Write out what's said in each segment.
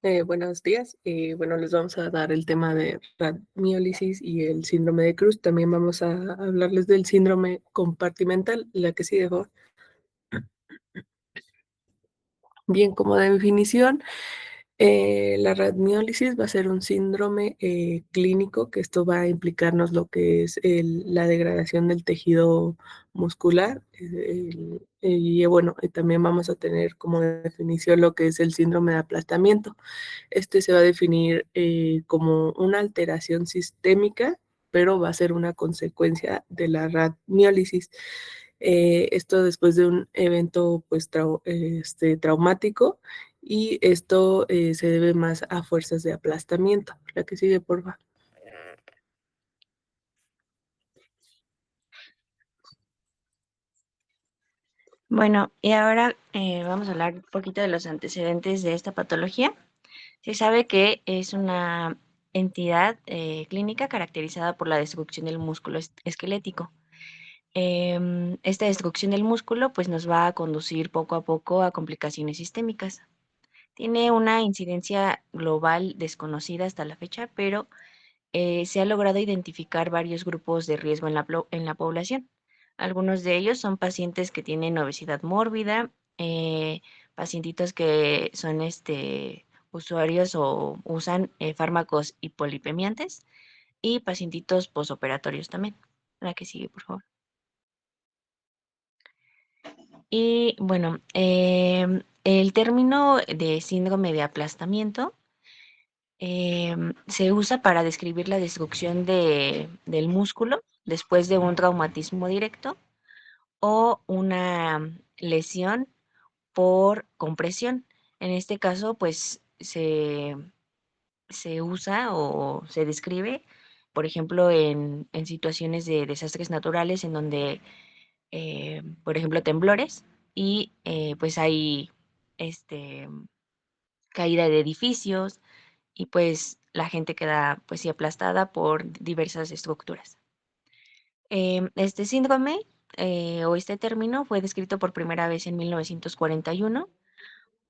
Buenos días. Bueno, les vamos a dar el tema de radmiólisis y el síndrome de Cruz. También vamos a hablarles del síndrome compartimental, la que sigue, por favor. Bien, como definición, la radmiólisis va a ser un síndrome clínico, que esto va a implicarnos lo que es la degradación del tejido muscular. Y bueno, también vamos a tener como definición lo que es el síndrome de aplastamiento. Este se va a definir como una alteración sistémica, pero va a ser una consecuencia de la radmiólisis. Esto después de un evento pues traumático, y esto se debe más a fuerzas de aplastamiento. La que sigue, por favor. Bueno, y ahora vamos a hablar un poquito de los antecedentes de esta patología. Se sabe que es una entidad clínica caracterizada por la destrucción del músculo esquelético. Esta destrucción del músculo pues nos va a conducir poco a poco a complicaciones sistémicas. Tiene una incidencia global desconocida hasta la fecha, pero se ha logrado identificar varios grupos de riesgo en la población. Algunos de ellos son pacientes que tienen obesidad mórbida, pacientitos que son usuarios o usan fármacos hipolipemiantes y pacientitos posoperatorios también. La que sigue, por favor. Y bueno, el término de síndrome de aplastamiento se usa para describir la destrucción del músculo después de un traumatismo directo o una lesión por compresión. En este caso, pues se usa o se describe, por ejemplo, en situaciones de desastres naturales en donde, por ejemplo, temblores y pues hay este, caída de edificios y pues la gente queda pues sí aplastada por diversas estructuras. Este síndrome o este término fue descrito por primera vez en 1941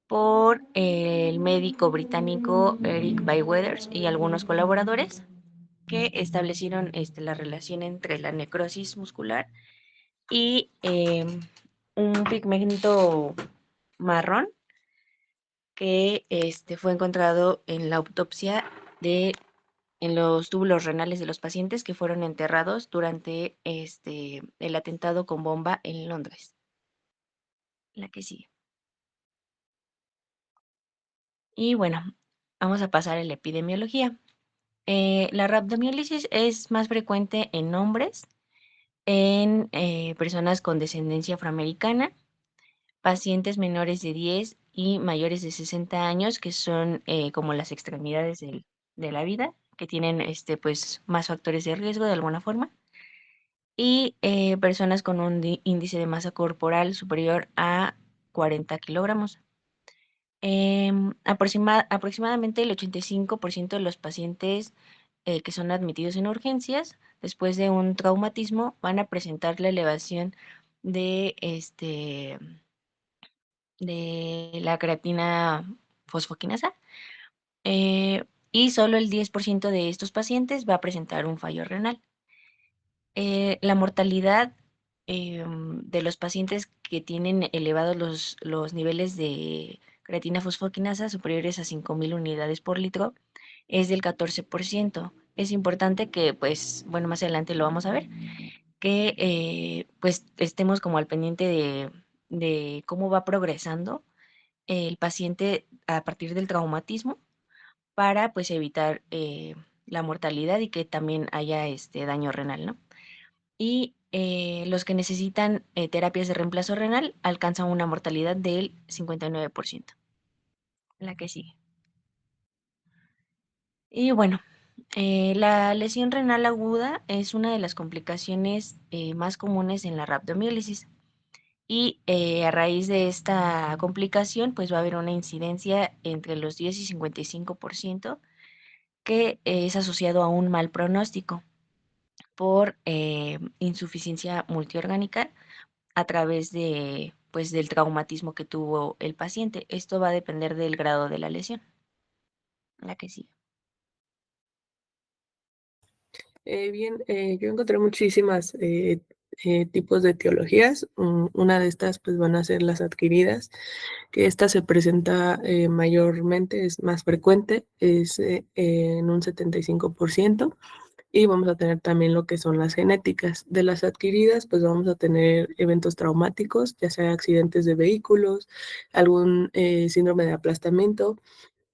por el médico británico Eric Bayweathers y algunos colaboradores que establecieron la relación entre la necrosis muscular y un pigmento marrón que fue encontrado en la autopsia en los túbulos renales de los pacientes que fueron enterrados durante el atentado con bomba en Londres. La que sigue. Y bueno, vamos a pasar a la epidemiología. La rhabdomiólisis es más frecuente en hombres, en personas con descendencia afroamericana, pacientes menores de 10 y mayores de 60 años, que son como las extremidades de la vida, que tienen pues, más factores de riesgo de alguna forma, y personas con un índice de masa corporal superior a 40 kilogramos. Aproximadamente el 85% de los pacientes que son admitidos en urgencias después de un traumatismo van a presentar la elevación de, de la creatina fosfoquinasa, y solo el 10% de estos pacientes va a presentar un fallo renal. La mortalidad de los pacientes que tienen elevados los niveles de creatina fosfoquinasa superiores a 5.000 unidades por litro es del 14%. Es importante que, pues, bueno, más adelante lo vamos a ver, que pues estemos como al pendiente de cómo va progresando el paciente a partir del traumatismo para pues evitar la mortalidad y que también haya este daño renal, ¿no? Y los que necesitan terapias de reemplazo renal alcanzan una mortalidad del 59%. La que sigue. Y bueno, la lesión renal aguda es una de las complicaciones más comunes en la rhabdomiólisis. Y a raíz de esta complicación, pues va a haber una incidencia entre los 10 y 55% que es asociado a un mal pronóstico por insuficiencia multiorgánica a través de, pues, del traumatismo que tuvo el paciente. Esto va a depender del grado de la lesión. La que sigue. Bien, yo encontré muchísimas tipos de etiologías. Una de estas pues van a ser las adquiridas, que esta se presenta mayormente, es más frecuente, es en un 75%. Y vamos a tener también lo que son las genéticas. De las adquiridas, pues vamos a tener eventos traumáticos, ya sea accidentes de vehículos, algún síndrome de aplastamiento,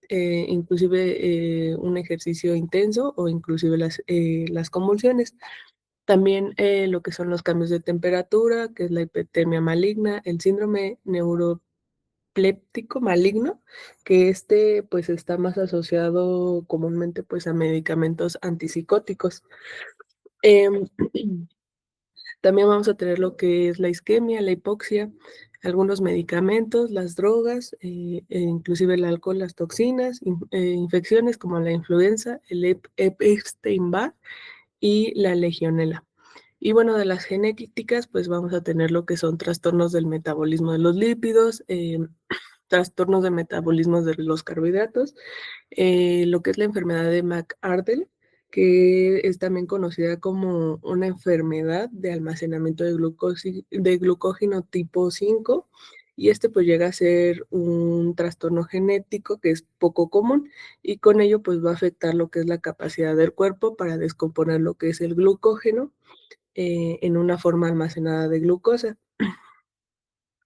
inclusive un ejercicio intenso o inclusive las convulsiones. También lo que son los cambios de temperatura, que es la hipertermia maligna, el síndrome neuropéptico maligno, que pues está más asociado comúnmente pues a medicamentos antipsicóticos. Em, También vamos a tener lo que es la isquemia, la hipoxia, algunos medicamentos, las drogas, inclusive el alcohol, las toxinas, infecciones como la influenza, el Epstein-Barr y la legionela. Y bueno, de las genéticas, pues vamos a tener lo que son trastornos del metabolismo de los lípidos, trastornos de metabolismo de los carbohidratos, lo que es la enfermedad de McArdle, que es también conocida como una enfermedad de almacenamiento de glucógeno tipo 5, y pues llega a ser un trastorno genético que es poco común, y con ello pues va a afectar lo que es la capacidad del cuerpo para descomponer lo que es el glucógeno en una forma almacenada de glucosa.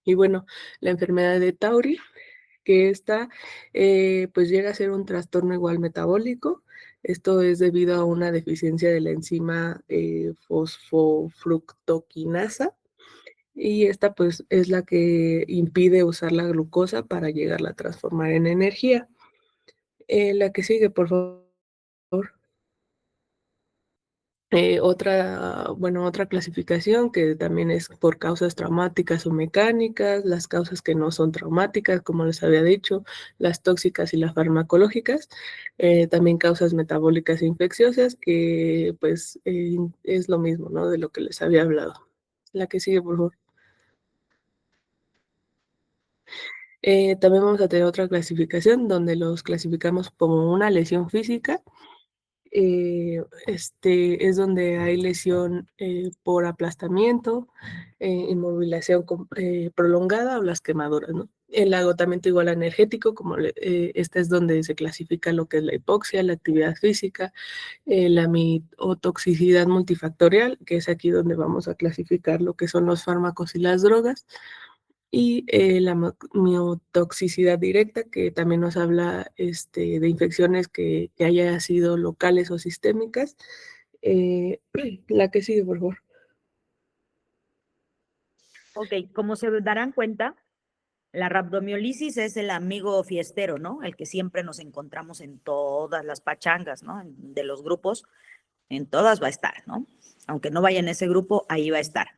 Y bueno, la enfermedad de Tauri, que pues llega a ser un trastorno igual metabólico. Esto es debido a una deficiencia de la enzima fosfofructoquinasa, y esta pues es la que impide usar la glucosa para llegarla a transformar en energía. La que sigue, por favor. Otra clasificación que también es por causas traumáticas o mecánicas, las causas que no son traumáticas, como les había dicho, las tóxicas y las farmacológicas, también causas metabólicas e infecciosas, que pues es lo mismo, ¿no? De lo que les había hablado. La que sigue, por favor. También vamos a tener otra clasificación donde los clasificamos como una lesión física. Es donde hay lesión por aplastamiento, inmovilización prolongada o las quemaduras, ¿no? El agotamiento igual a energético, esta es donde se clasifica lo que es la hipoxia, la actividad física, la miotoxicidad multifactorial, que es aquí donde vamos a clasificar lo que son los fármacos y las drogas, y la miotoxicidad directa, que también nos habla de infecciones que haya sido locales o sistémicas. La que sigue, por favor. Ok, como se darán cuenta, la rhabdomiolisis es el amigo fiestero, ¿no? El que siempre nos encontramos en todas las pachangas, ¿no? De los grupos, en todas va a estar, ¿no? Aunque no vaya en ese grupo, ahí va a estar.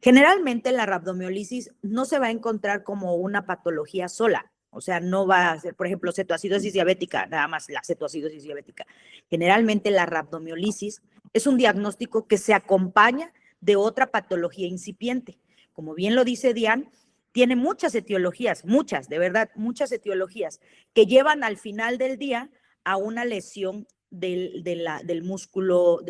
Generalmente la rhabdomiolisis no se va a encontrar como una patología sola, o sea, no va a ser, por ejemplo, cetoacidosis diabética, nada más la cetoacidosis diabética. Generalmente la rhabdomiolisis es un diagnóstico que se acompaña de otra patología incipiente. Como bien lo dice Diane, tiene muchas etiologías, muchas, de verdad, muchas etiologías que llevan al final del día a una lesión del músculo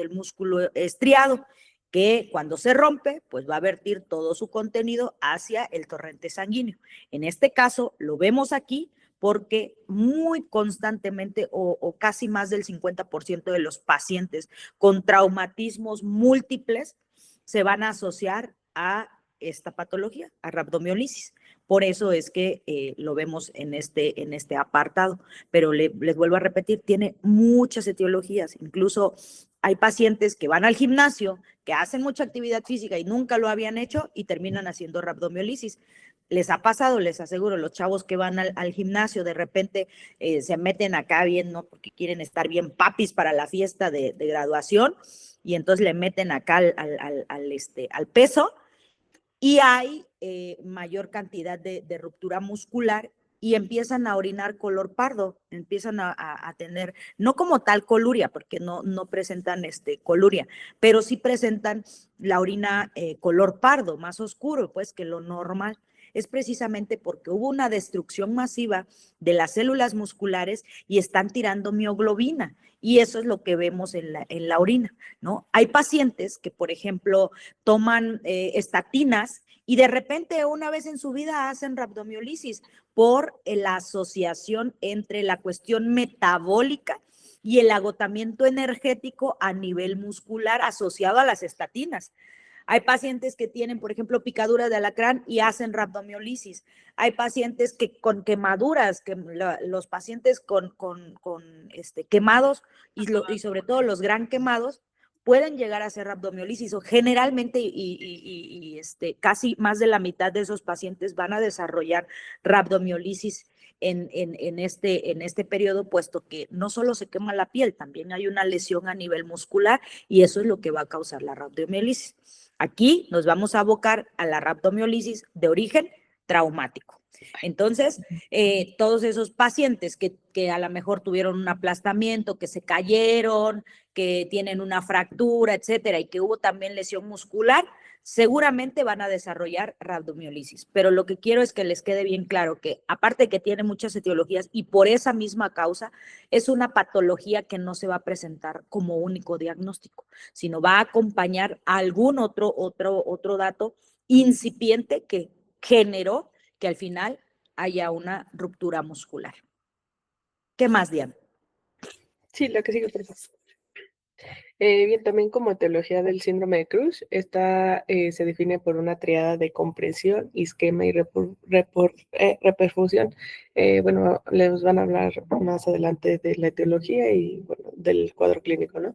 estriado, que cuando se rompe, pues va a vertir todo su contenido hacia el torrente sanguíneo. En este caso, lo vemos aquí porque muy constantemente o casi más del 50% de los pacientes con traumatismos múltiples se van a asociar a esta patología, a rhabdomiolisis. Por eso es que lo vemos en este apartado. Pero les vuelvo a repetir, tiene muchas etiologías. Incluso hay pacientes que van al gimnasio, que hacen mucha actividad física y nunca lo habían hecho y terminan haciendo rhabdomiolisis. Les ha pasado, les aseguro, los chavos que van al gimnasio de repente se meten acá bien, ¿no? Porque quieren estar bien papis para la fiesta de graduación, y entonces le meten acá al peso, y hay mayor cantidad de ruptura muscular y empiezan a orinar color pardo, empiezan a tener, no como tal coluria, porque no presentan coluria, pero sí presentan la orina color pardo, más oscuro pues que lo normal. es precisamente porque hubo una destrucción masiva de las células musculares y están tirando mioglobina. Y eso es lo que vemos en la orina, ¿no? Hay pacientes que, por ejemplo, toman estatinas y de repente una vez en su vida hacen rhabdomiolisis por la asociación entre la cuestión metabólica y el agotamiento energético a nivel muscular asociado a las estatinas. Hay pacientes que tienen, por ejemplo, picaduras de alacrán y hacen rhabdomiolisis. Hay pacientes que con quemaduras, los pacientes con quemados y sobre todo los gran quemados pueden llegar a hacer rhabdomiolisis o generalmente casi más de la mitad de esos pacientes van a desarrollar rhabdomiolisis en este periodo, puesto que no solo se quema la piel, también hay una lesión a nivel muscular y eso es lo que va a causar la rhabdomiolisis. Aquí nos vamos a abocar a la rhabdomiolisis de origen traumático. Entonces, todos esos pacientes que a lo mejor tuvieron un aplastamiento, que se cayeron, que tienen una fractura, etcétera, y que hubo también lesión muscular, seguramente van a desarrollar rhabdomiolisis. Pero lo que quiero es que les quede bien claro que, aparte que tiene muchas etiologías y por esa misma causa, es una patología que no se va a presentar como único diagnóstico, sino va a acompañar a algún otro dato incipiente que generó que al final haya una ruptura muscular. ¿Qué más, Diana? Sí, la que sigue, por favor. Bien, también como etiología del síndrome de Cruz, esta se define por una triada de compresión, isquemia y reperfusión. Bueno, les van a hablar más adelante de la etiología y bueno, del cuadro clínico, ¿no?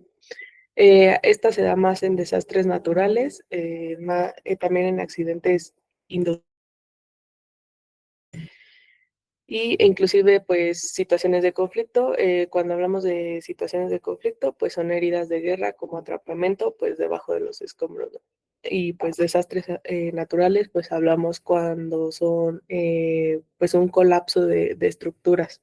Esta se da más en desastres naturales, también en accidentes industriales y inclusive pues situaciones de conflicto. Cuando hablamos de situaciones de conflicto, pues son heridas de guerra como atrapamiento pues debajo de los escombros, ¿no? Y pues desastres naturales, pues hablamos cuando son pues un colapso de estructuras.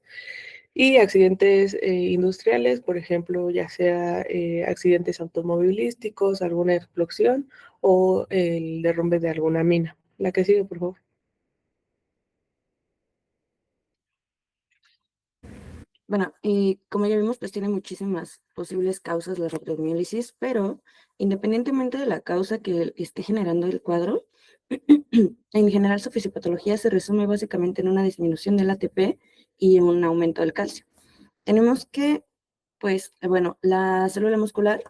Y accidentes industriales, por ejemplo, ya sea accidentes automovilísticos, alguna explosión o el derrumbe de alguna mina. La que sigue, por favor. Bueno, y como ya vimos, pues tiene muchísimas posibles causas la rhabdomiólisis, pero independientemente de la causa que esté generando el cuadro, en general su fisiopatología se resume básicamente en una disminución del ATP y un aumento del calcio. Tenemos que, pues, bueno, la célula muscular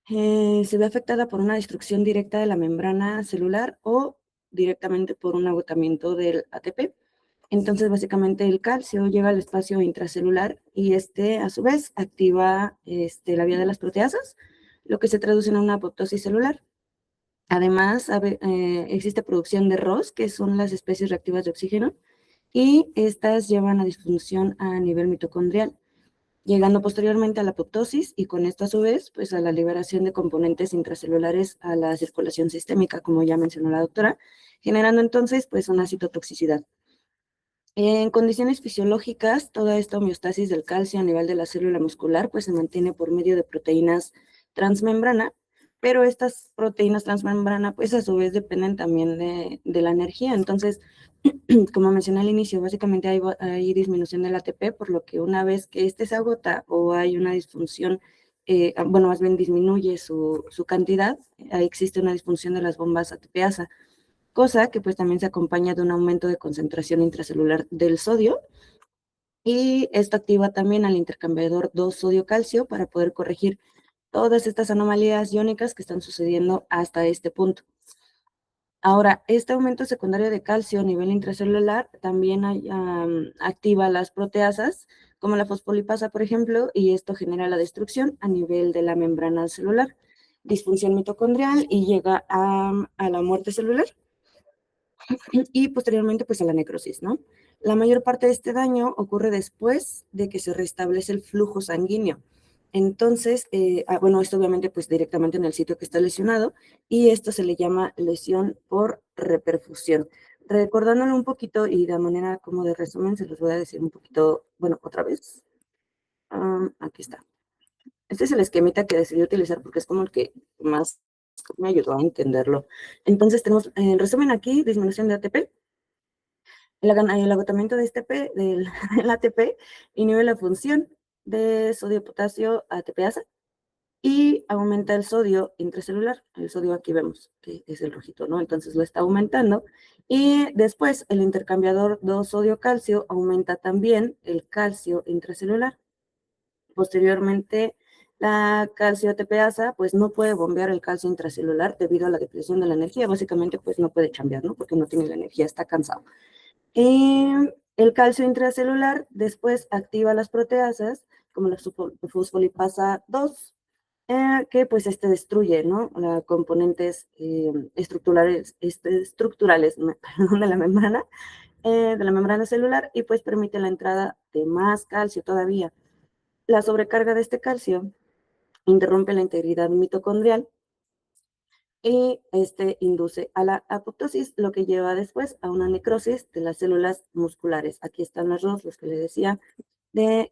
se ve afectada por una destrucción directa de la membrana celular o directamente por un agotamiento del ATP. Entonces, básicamente el calcio llega al espacio intracelular y a su vez, activa la vía de las proteasas, lo que se traduce en una apoptosis celular. Además, existe producción de ROS, que son las especies reactivas de oxígeno, y estas llevan a disfunción a nivel mitocondrial, llegando posteriormente a la apoptosis y con esto a su vez, pues a la liberación de componentes intracelulares a la circulación sistémica, como ya mencionó la doctora, generando entonces pues una citotoxicidad. En condiciones fisiológicas, toda esta homeostasis del calcio a nivel de la célula muscular pues se mantiene por medio de proteínas transmembrana, pero estas proteínas transmembrana pues a su vez dependen también de la energía. Entonces, como mencioné al inicio, básicamente hay disminución del ATP, por lo que una vez que este se agota o hay una disfunción, bueno, más bien disminuye su cantidad, ahí existe una disfunción de las bombas ATPasa, cosa que pues también se acompaña de un aumento de concentración intracelular del sodio, y esto activa también al intercambiador 2 sodio-calcio para poder corregir todas estas anomalías iónicas que están sucediendo hasta este punto. Ahora, este aumento secundario de calcio a nivel intracelular también activa las proteasas, como la fosfolipasa, por ejemplo, y esto genera la destrucción a nivel de la membrana celular, disfunción mitocondrial y llega a la muerte celular y posteriormente pues a la necrosis, ¿no? La mayor parte de este daño ocurre después de que se restablece el flujo sanguíneo. Entonces, bueno, esto obviamente pues directamente en el sitio que está lesionado, y esto se le llama lesión por reperfusión. Recordándolo un poquito y de manera como de resumen, se los voy a decir un poquito, bueno, otra vez. Aquí está. Este es el esquemita que decidí utilizar porque es como el que más me ayudó a entenderlo. Entonces tenemos, en resumen aquí, disminución de ATP. El agotamiento de del ATP inhibe la función de sodio-potasio ATPasa y aumenta el sodio intracelular. El sodio aquí vemos que es el rojito, ¿no? Entonces lo está aumentando. Y después el intercambiador 2 sodio-calcio aumenta también el calcio intracelular. Posteriormente, la calcio ATPasa pues no puede bombear el calcio intracelular debido a la depleción de la energía. Básicamente pues no puede chambear, ¿no? Porque no tiene la energía, está cansado. El calcio intracelular después activa las proteasas, como la fosfolipasa 2, que pues destruye, ¿no? Componentes estructurales perdón, de la membrana celular y pues permite la entrada de más calcio todavía. La sobrecarga de este calcio interrumpe la integridad mitocondrial y induce a la apoptosis, lo que lleva después a una necrosis de las células musculares. Aquí están los que les decía, de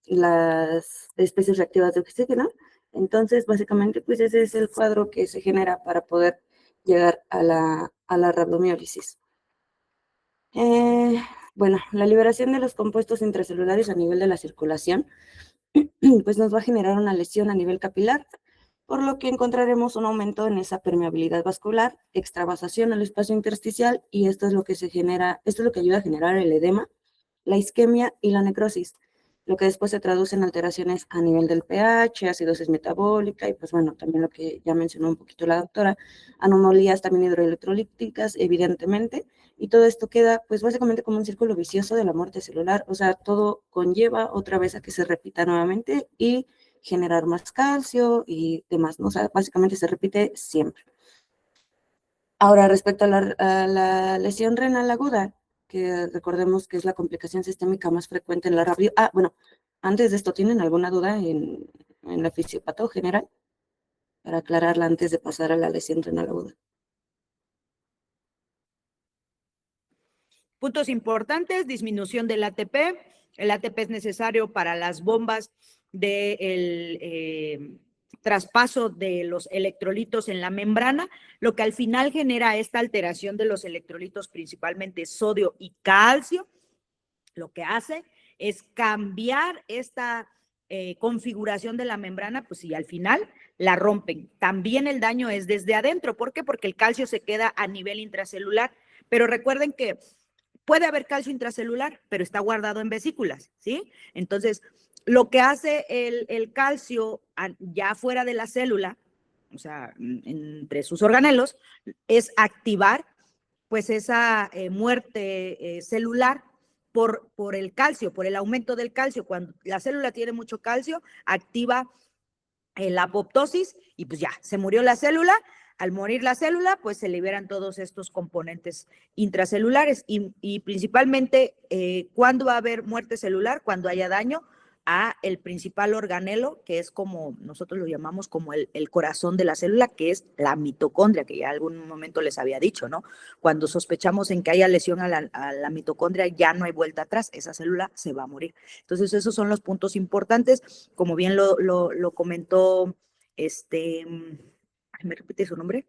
las especies reactivas de oxígeno. Entonces, básicamente, pues ese es el cuadro que se genera para poder llegar a la rabdomiólisis. Bueno, la liberación de los compuestos intracelulares a nivel de la circulación, pues nos va a generar una lesión a nivel capilar, por lo que encontraremos un aumento en esa permeabilidad vascular, extravasación al espacio intersticial, y esto es lo que ayuda a generar el edema, la isquemia y la necrosis, lo que después se traduce en alteraciones a nivel del pH, acidosis metabólica y pues bueno, también lo que ya mencionó un poquito la doctora, anomalías también hidroelectrolíticas, evidentemente, y todo esto queda pues básicamente como un círculo vicioso de la muerte celular, o sea, todo conlleva otra vez a que se repita nuevamente y generar más calcio y demás, ¿no? O sea, básicamente se repite siempre. Ahora, respecto a la lesión renal aguda, que recordemos que es la complicación sistémica más frecuente en la rabio. Bueno, antes de esto, ¿tienen alguna duda en la fisiopató general? Para aclararla antes de pasar a la lesión renal aguda. Puntos importantes: disminución del ATP. El ATP es necesario para las bombas del traspaso de los electrolitos en la membrana, lo que al final genera esta alteración de los electrolitos, principalmente sodio y calcio. Lo que hace es cambiar esta configuración de la membrana, pues y al final la rompen. También el daño es desde adentro. ¿Por qué? Porque el calcio se queda a nivel intracelular, pero recuerden que puede haber calcio intracelular, pero está guardado en vesículas, ¿sí? Entonces, lo que hace el calcio ya fuera de la célula, o sea, entre sus organelos, es activar pues esa muerte celular por el calcio, por el aumento del calcio. Cuando la célula tiene mucho calcio, activa la apoptosis y pues ya, se murió la célula. Al morir la célula, pues se liberan todos estos componentes intracelulares y principalmente, ¿cuándo va a haber muerte celular? Cuando haya daño a el principal organelo, que es como nosotros lo llamamos como el corazón de la célula, que es la mitocondria, que ya algún momento les había dicho, ¿no? Cuando sospechamos en que haya lesión a la mitocondria, ya no hay vuelta atrás, esa célula se va a morir. Entonces, esos son los puntos importantes, como bien lo comentó, ¿me repite su nombre?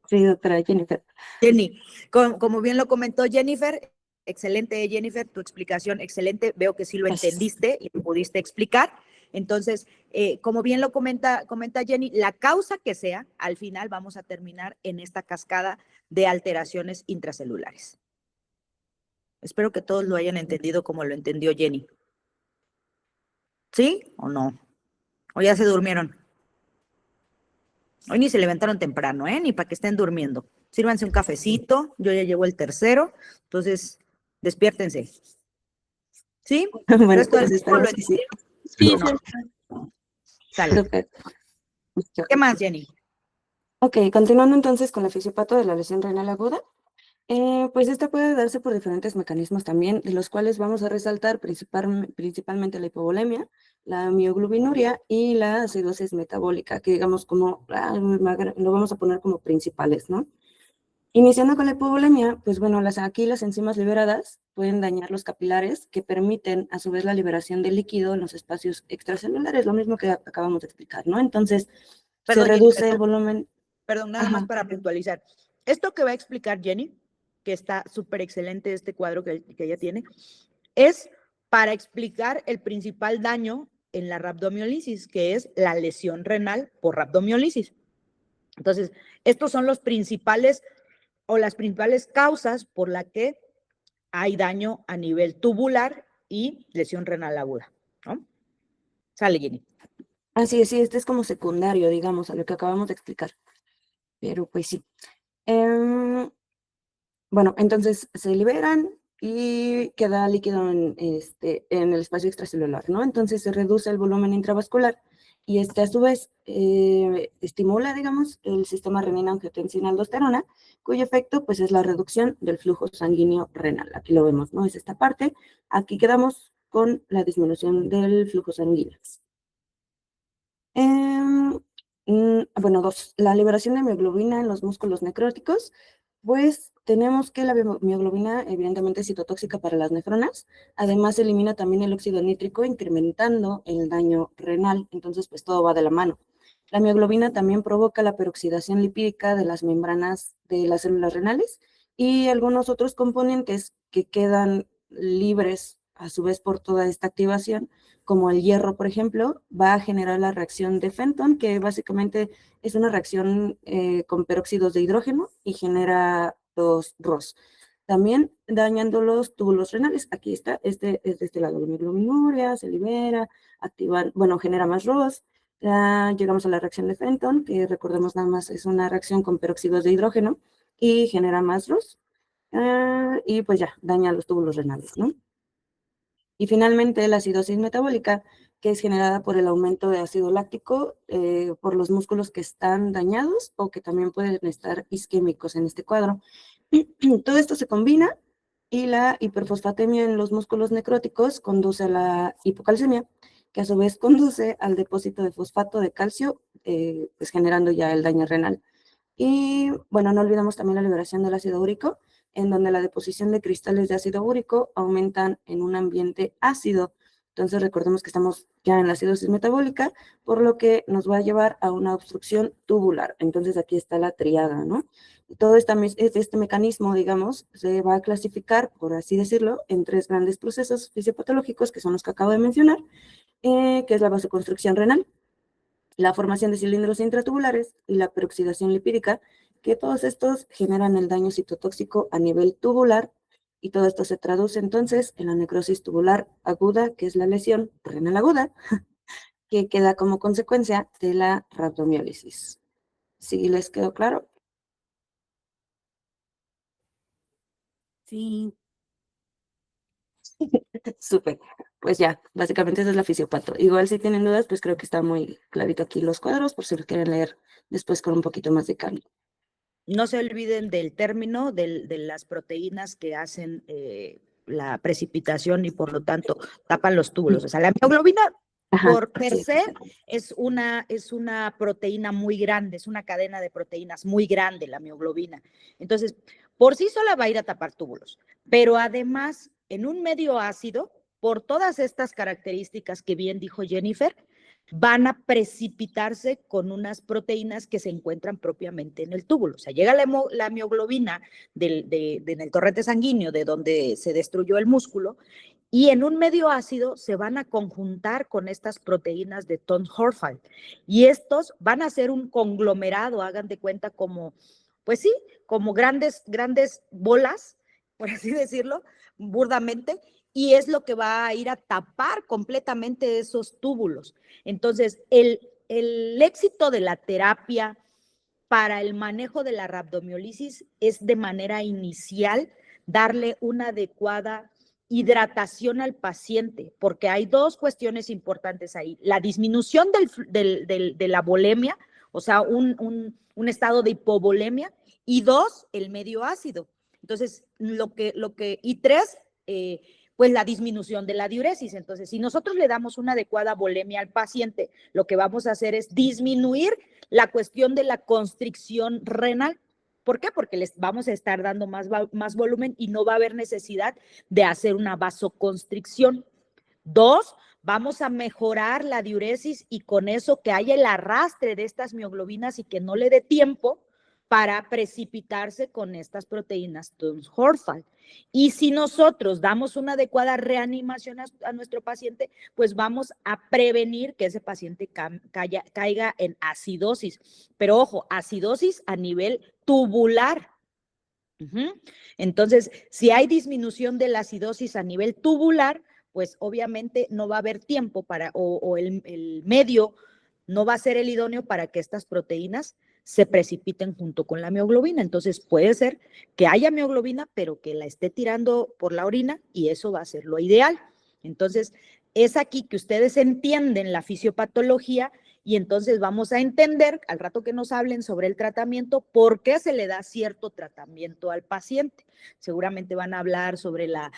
Sí, doctora Jennifer. Jenny, como bien lo comentó Jennifer, excelente Jennifer, tu explicación excelente, veo que sí lo entendiste y lo pudiste explicar. Entonces, como bien lo comenta Jenny, la causa que sea, al final vamos a terminar en esta cascada de alteraciones intracelulares. Espero que todos lo hayan entendido como lo entendió Jenny. ¿Sí o no? ¿O ya se durmieron? Hoy ni se levantaron temprano, ni para que estén durmiendo. Sírvanse un cafecito, yo ya llevo el tercero, entonces despiértense. ¿Sí? Bueno, Resto pues del tiempo lo esperamos que sí. entendieron. Sí, No. Sale. Perfecto. ¿Qué más, Jenny? Ok, continuando entonces con la fisiopato de la lesión renal aguda. Pues esta puede darse por diferentes mecanismos también, de los cuales vamos a resaltar principalmente la hipovolemia, la mioglobinuria y la acidosis metabólica, que digamos como, lo vamos a poner como principales, ¿no? Iniciando con la hipovolemia, pues bueno, aquí las enzimas liberadas pueden dañar los capilares, que permiten a su vez la liberación de líquido en los espacios extracelulares, lo mismo que acabamos de explicar, ¿no? Entonces, se Perdón, Jenny, reduce el volumen. perdón, nada más Ajá. para puntualizar. Esto que va a explicar Jenny, que está súper excelente este cuadro que ella tiene, es para explicar el principal daño en la rhabdomiólisis, que es la lesión renal por rhabdomiólisis. Entonces, estos son los principales o las principales causas por las que hay daño a nivel tubular y lesión renal aguda, ¿no? Sale, Jenny. Así es, sí, este es como secundario, digamos, a lo que acabamos de explicar. Pero pues sí. Bueno, entonces se liberan y queda líquido en el espacio extracelular, ¿no? Entonces se reduce el volumen intravascular y este a su vez estimula, digamos, el sistema renina-angiotensina-aldosterona, cuyo efecto pues es la reducción del flujo sanguíneo renal. Aquí lo vemos, ¿no? Es esta parte. Aquí quedamos con la disminución del flujo sanguíneo. Bueno, la liberación de mioglobina en los músculos necróticos, pues tenemos que la mioglobina evidentemente es citotóxica para las nefronas, además elimina también el óxido nítrico incrementando el daño renal, entonces pues todo va de la mano. La mioglobina también provoca la peroxidación lipídica de las membranas de las células renales y algunos otros componentes que quedan libres a su vez por toda esta activación, como el hierro, por ejemplo, va a generar la reacción de Fenton, que básicamente es una reacción con peróxidos de hidrógeno y genera los ROS. También dañando los túbulos renales. Aquí está, este es de este lado, la mioglobinuria, se libera, genera más ROS. Llegamos a la reacción de Fenton, que recordemos nada más es una reacción con peróxidos de hidrógeno y genera más ROS. Y pues ya, daña los túbulos renales, ¿no? Y finalmente la acidosis metabólica, que es generada por el aumento de ácido láctico por los músculos que están dañados o que también pueden estar isquémicos en este cuadro. Todo esto se combina y la hiperfosfatemia en los músculos necróticos conduce a la hipocalcemia, que a su vez conduce al depósito de fosfato de calcio, pues generando ya el daño renal. Y bueno, no olvidemos también la liberación del ácido úrico, en donde la deposición de cristales de ácido úrico aumentan en un ambiente ácido. Entonces recordemos que estamos ya en la acidosis metabólica, por lo que nos va a llevar a una obstrucción tubular. Entonces aquí está la triada, ¿no? Y todo este mecanismo, digamos, se va a clasificar, por así decirlo, en 3 grandes procesos fisiopatológicos, que son los que acabo de mencionar, que es la vasoconstricción renal, la formación de cilindros intratubulares y la peroxidación lipídica, que todos estos generan el daño citotóxico a nivel tubular y todo esto se traduce entonces en la necrosis tubular aguda, que es la lesión renal aguda, que queda como consecuencia de la rhabdomiólisis. ¿Sí les quedó claro? Sí. Súper. Pues ya, básicamente esa es la fisiopato. Igual si tienen dudas, pues creo que está muy clarito aquí los cuadros, por si lo quieren leer después con un poquito más de calma. No se olviden del término de las proteínas que hacen la precipitación y por lo tanto tapan los túbulos. O sea, la mioglobina Ajá, por per sí, se es una proteína muy grande, es una cadena de proteínas muy grande la mioglobina. Entonces, por sí sola va a ir a tapar túbulos, pero además en un medio ácido, por todas estas características que bien dijo Jennifer, van a precipitarse con unas proteínas que se encuentran propiamente en el túbulo. O sea, llega la mioglobina en el torrente sanguíneo de donde se destruyó el músculo y en un medio ácido se van a conjuntar con estas proteínas de Thon-Horfeld. Y estos van a ser un conglomerado, hagan de cuenta como, pues sí, como grandes bolas, por así decirlo, burdamente, y es lo que va a ir a tapar completamente esos túbulos. Entonces, el éxito de la terapia para el manejo de la rhabdomiólisis es de manera inicial darle una adecuada hidratación al paciente, porque hay 2 cuestiones importantes ahí. La disminución de la volemia, o sea, un estado de hipovolemia, y 2, el medio ácido. Entonces, y 3, pues la disminución de la diuresis. Entonces, si nosotros le damos una adecuada volemia al paciente, lo que vamos a hacer es disminuir la cuestión de la constricción renal. ¿Por qué? Porque les vamos a estar dando más volumen y no va a haber necesidad de hacer una vasoconstricción. 2, vamos a mejorar la diuresis y con eso que haya el arrastre de estas mioglobinas y que no le dé tiempo para precipitarse con estas proteínas Tons-Horfal. Y si nosotros damos una adecuada reanimación a nuestro paciente, pues vamos a prevenir que ese paciente caiga en acidosis. Pero ojo, acidosis a nivel tubular. Entonces, si hay disminución de la acidosis a nivel tubular, pues obviamente no va a haber tiempo para, o el medio no va a ser el idóneo para que estas proteínas se precipiten junto con la mioglobina. Entonces puede ser que haya mioglobina, pero que la esté tirando por la orina y eso va a ser lo ideal. Entonces, es aquí que ustedes entienden la fisiopatología y entonces vamos a entender, al rato que nos hablen sobre el tratamiento, por qué se le da cierto tratamiento al paciente. Seguramente van a hablar sobre la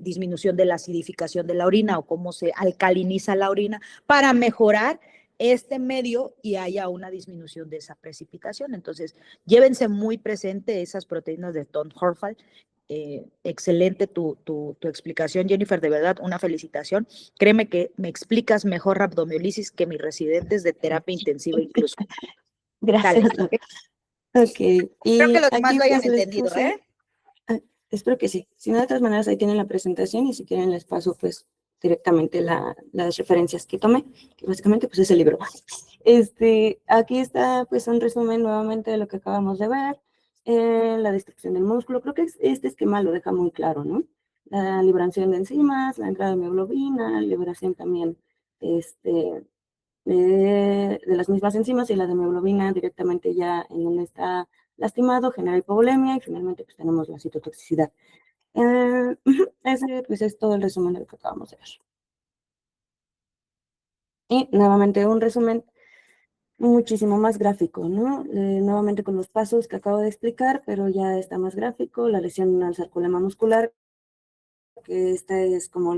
disminución de la acidificación de la orina o cómo se alcaliniza la orina para mejorar este medio y haya una disminución de esa precipitación. Entonces, llévense muy presente esas proteínas de Tons-Horfal. Excelente tu explicación, Jennifer, de verdad, una felicitación. Créeme que me explicas mejor rhabdomiolisis que mis residentes de terapia intensiva incluso. Gracias. Dale, ¿okay? Ok. Espero que los demás aquí, lo hayan pues, les entendido, puse- ¿eh? Espero que sí. Si no, de todas maneras, ahí tienen la presentación y si quieren les paso pues directamente las referencias que tomé, que básicamente pues es el libro. Aquí está pues un resumen nuevamente de lo que acabamos de ver, la destrucción del músculo. Creo que este esquema lo deja muy claro, ¿no? La liberación de enzimas, la entrada de mioglobina, liberación también de las mismas enzimas y la de hemoglobina directamente ya en donde está lastimado, genera hipovolemia y finalmente pues tenemos la citotoxicidad. Ese pues es todo el resumen de lo que acabamos de ver. Y nuevamente un resumen muchísimo más gráfico, ¿no? Nuevamente con los pasos que acabo de explicar, pero ya está más gráfico, la lesión al sarcolema muscular, que esta es como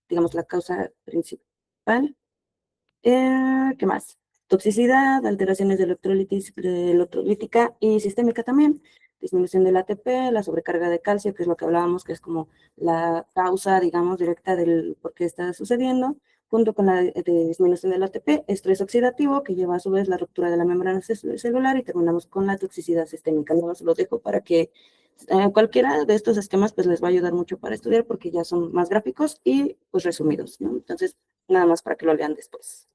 digamos, la causa principal. ¿Qué más? Toxicidad, alteraciones de electrolítica y sistémica también, disminución del ATP, la sobrecarga de calcio, que es lo que hablábamos, que es como la causa, digamos, directa del por qué está sucediendo, junto con la disminución del ATP, estrés oxidativo, que lleva a su vez la ruptura de la membrana celular y terminamos con la toxicidad sistémica. No se los dejo para que cualquiera de estos esquemas pues les va a ayudar mucho para estudiar porque ya son más gráficos y pues resumidos, ¿no? Entonces, nada más para que lo lean después.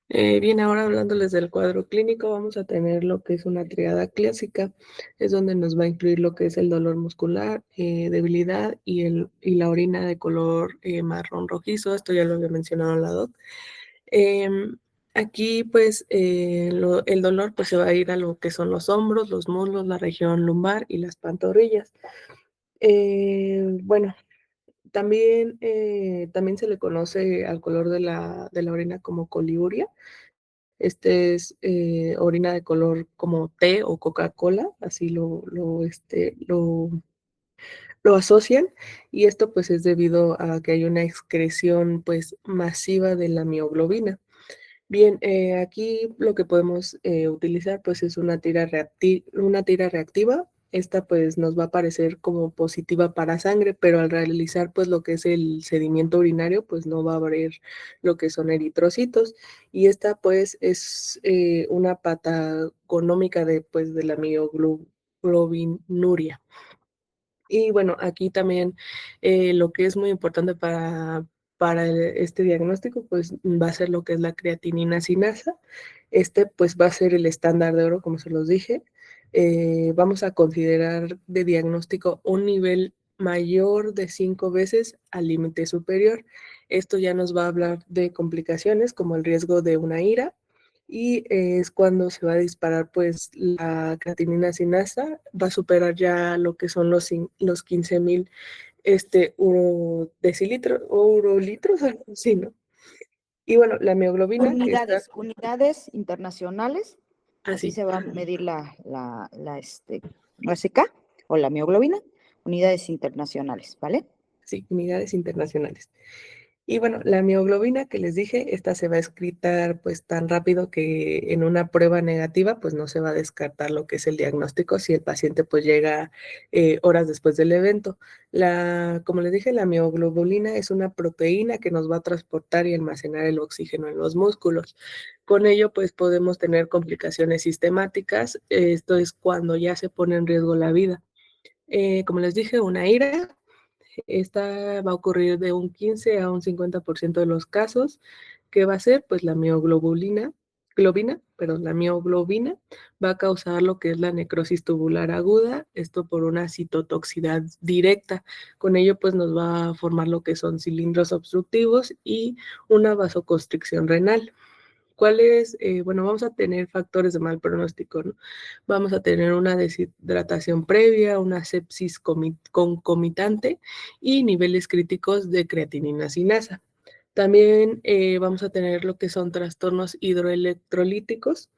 Bien, ahora hablándoles del cuadro clínico, vamos a tener lo que es una triada clásica, es donde nos va a incluir lo que es el dolor muscular, debilidad y la orina de color marrón rojizo. Esto ya lo había mencionado la doc. Aquí pues el dolor pues se va a ir a lo que son los hombros, los muslos, la región lumbar y las pantorrillas. Bueno, también se le conoce al color de la orina como coliuria. Es orina de color como té o Coca-Cola, así lo asocian, y esto pues es debido a que hay una excreción pues masiva de la mioglobina. Bien, aquí lo que podemos utilizar pues es una tira reactiva. Esta pues nos va a parecer como positiva para sangre, pero al realizar pues lo que es el sedimento urinario pues no va a haber lo que son eritrocitos y esta pues es una patagonómica de la mioglobinuria. Y bueno, aquí también lo que es muy importante para este diagnóstico, pues va a ser lo que es la creatinina sinasa. Pues va a ser el estándar de oro, como se los dije. Vamos a considerar de diagnóstico un nivel mayor de 5 veces al límite superior. Esto ya nos va a hablar de complicaciones como el riesgo de una ira, y es cuando se va a disparar pues la creatinina sinasa, va a superar ya lo que son los 15,000 urolitros, algo así, ¿no? Y bueno, la mioglobina Unidades internacionales, así así, se va a medir la ASK o la mioglobina, unidades internacionales, ¿vale? sí, unidades internacionales. Y bueno, la mioglobina que les dije, esta se va a excretar pues tan rápido que en una prueba negativa pues no se va a descartar lo que es el diagnóstico si el paciente pues llega horas después del evento. Como les dije, la mioglobulina es una proteína que nos va a transportar y almacenar el oxígeno en los músculos. Con ello pues podemos tener complicaciones sistemáticas. Esto es cuando ya se pone en riesgo la vida. Como les dije, una ira. Esta va a ocurrir de un 15 a un 50% de los casos. ¿Qué va a hacer? Pues la la mioglobina va a causar lo que es la necrosis tubular aguda, esto por una citotoxicidad directa. Con ello, pues nos va a formar lo que son cilindros obstructivos y una vasoconstricción renal. ¿Cuáles? Bueno, vamos a tener factores de mal pronóstico, ¿no? Vamos a tener una deshidratación previa, una sepsis concomitante y niveles críticos de creatinina sinasa. También vamos a tener lo que son trastornos hidroelectrolíticos.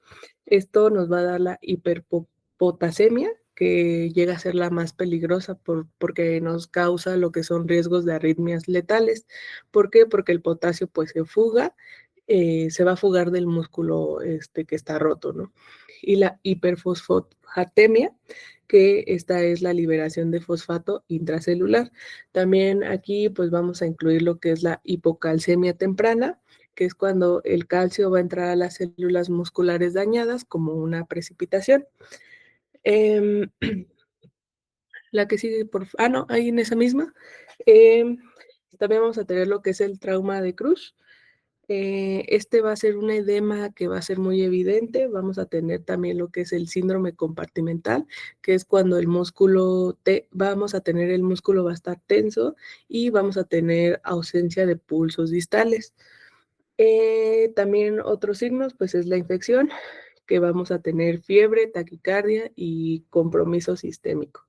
Esto nos va a dar la hiperpotasemia, que llega a ser la más peligrosa porque nos causa lo que son riesgos de arritmias letales. ¿Por qué? Porque el potasio pues se va a fugar del músculo que está roto, ¿no? Y la hiperfosfatemia, que esta es la liberación de fosfato intracelular. También aquí pues vamos a incluir lo que es la hipocalcemia temprana, que es cuando el calcio va a entrar a las células musculares dañadas como una precipitación. La que sigue no, ahí en esa misma. También vamos a tener lo que es el trauma de Cruz. Este va a ser un edema que va a ser muy evidente. Vamos a tener también lo que es el síndrome compartimental, que es cuando vamos a tener el músculo va a estar tenso y vamos a tener ausencia de pulsos distales. También otros signos, pues es la infección, que vamos a tener fiebre, taquicardia y compromiso sistémico.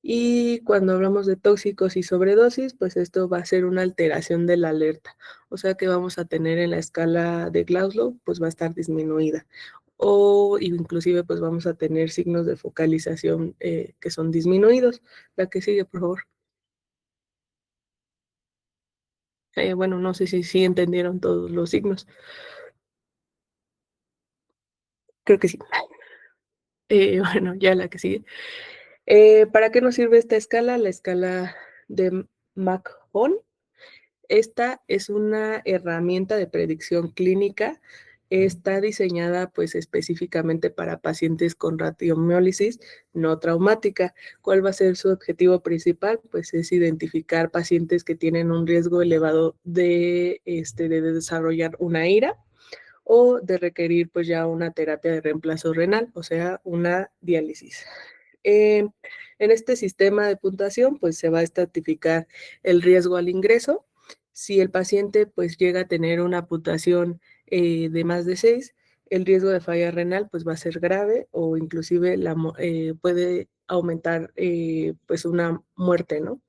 Y cuando hablamos de tóxicos y sobredosis, pues esto va a ser una alteración de la alerta. O sea que vamos a tener en la escala de Glasgow, pues va a estar disminuida. O inclusive pues vamos a tener signos de focalización que son disminuidos. La que sigue, por favor. Bueno, no sé si entendieron todos los signos. Creo que sí. Bueno, ya la que sigue. ¿Para qué nos sirve esta escala? La escala de McHone. Esta es una herramienta de predicción clínica. Está diseñada pues específicamente para pacientes con radiomiólisis no traumática. ¿Cuál va a ser su objetivo principal? Pues es identificar pacientes que tienen un riesgo elevado de desarrollar una ira o de requerir pues ya una terapia de reemplazo renal, o sea, una diálisis. En este sistema de puntuación, pues se va a estratificar el riesgo al ingreso. Si el paciente pues llega a tener una puntuación de más de 6, el riesgo de falla renal pues va a ser grave o inclusive puede aumentar pues una muerte, ¿no?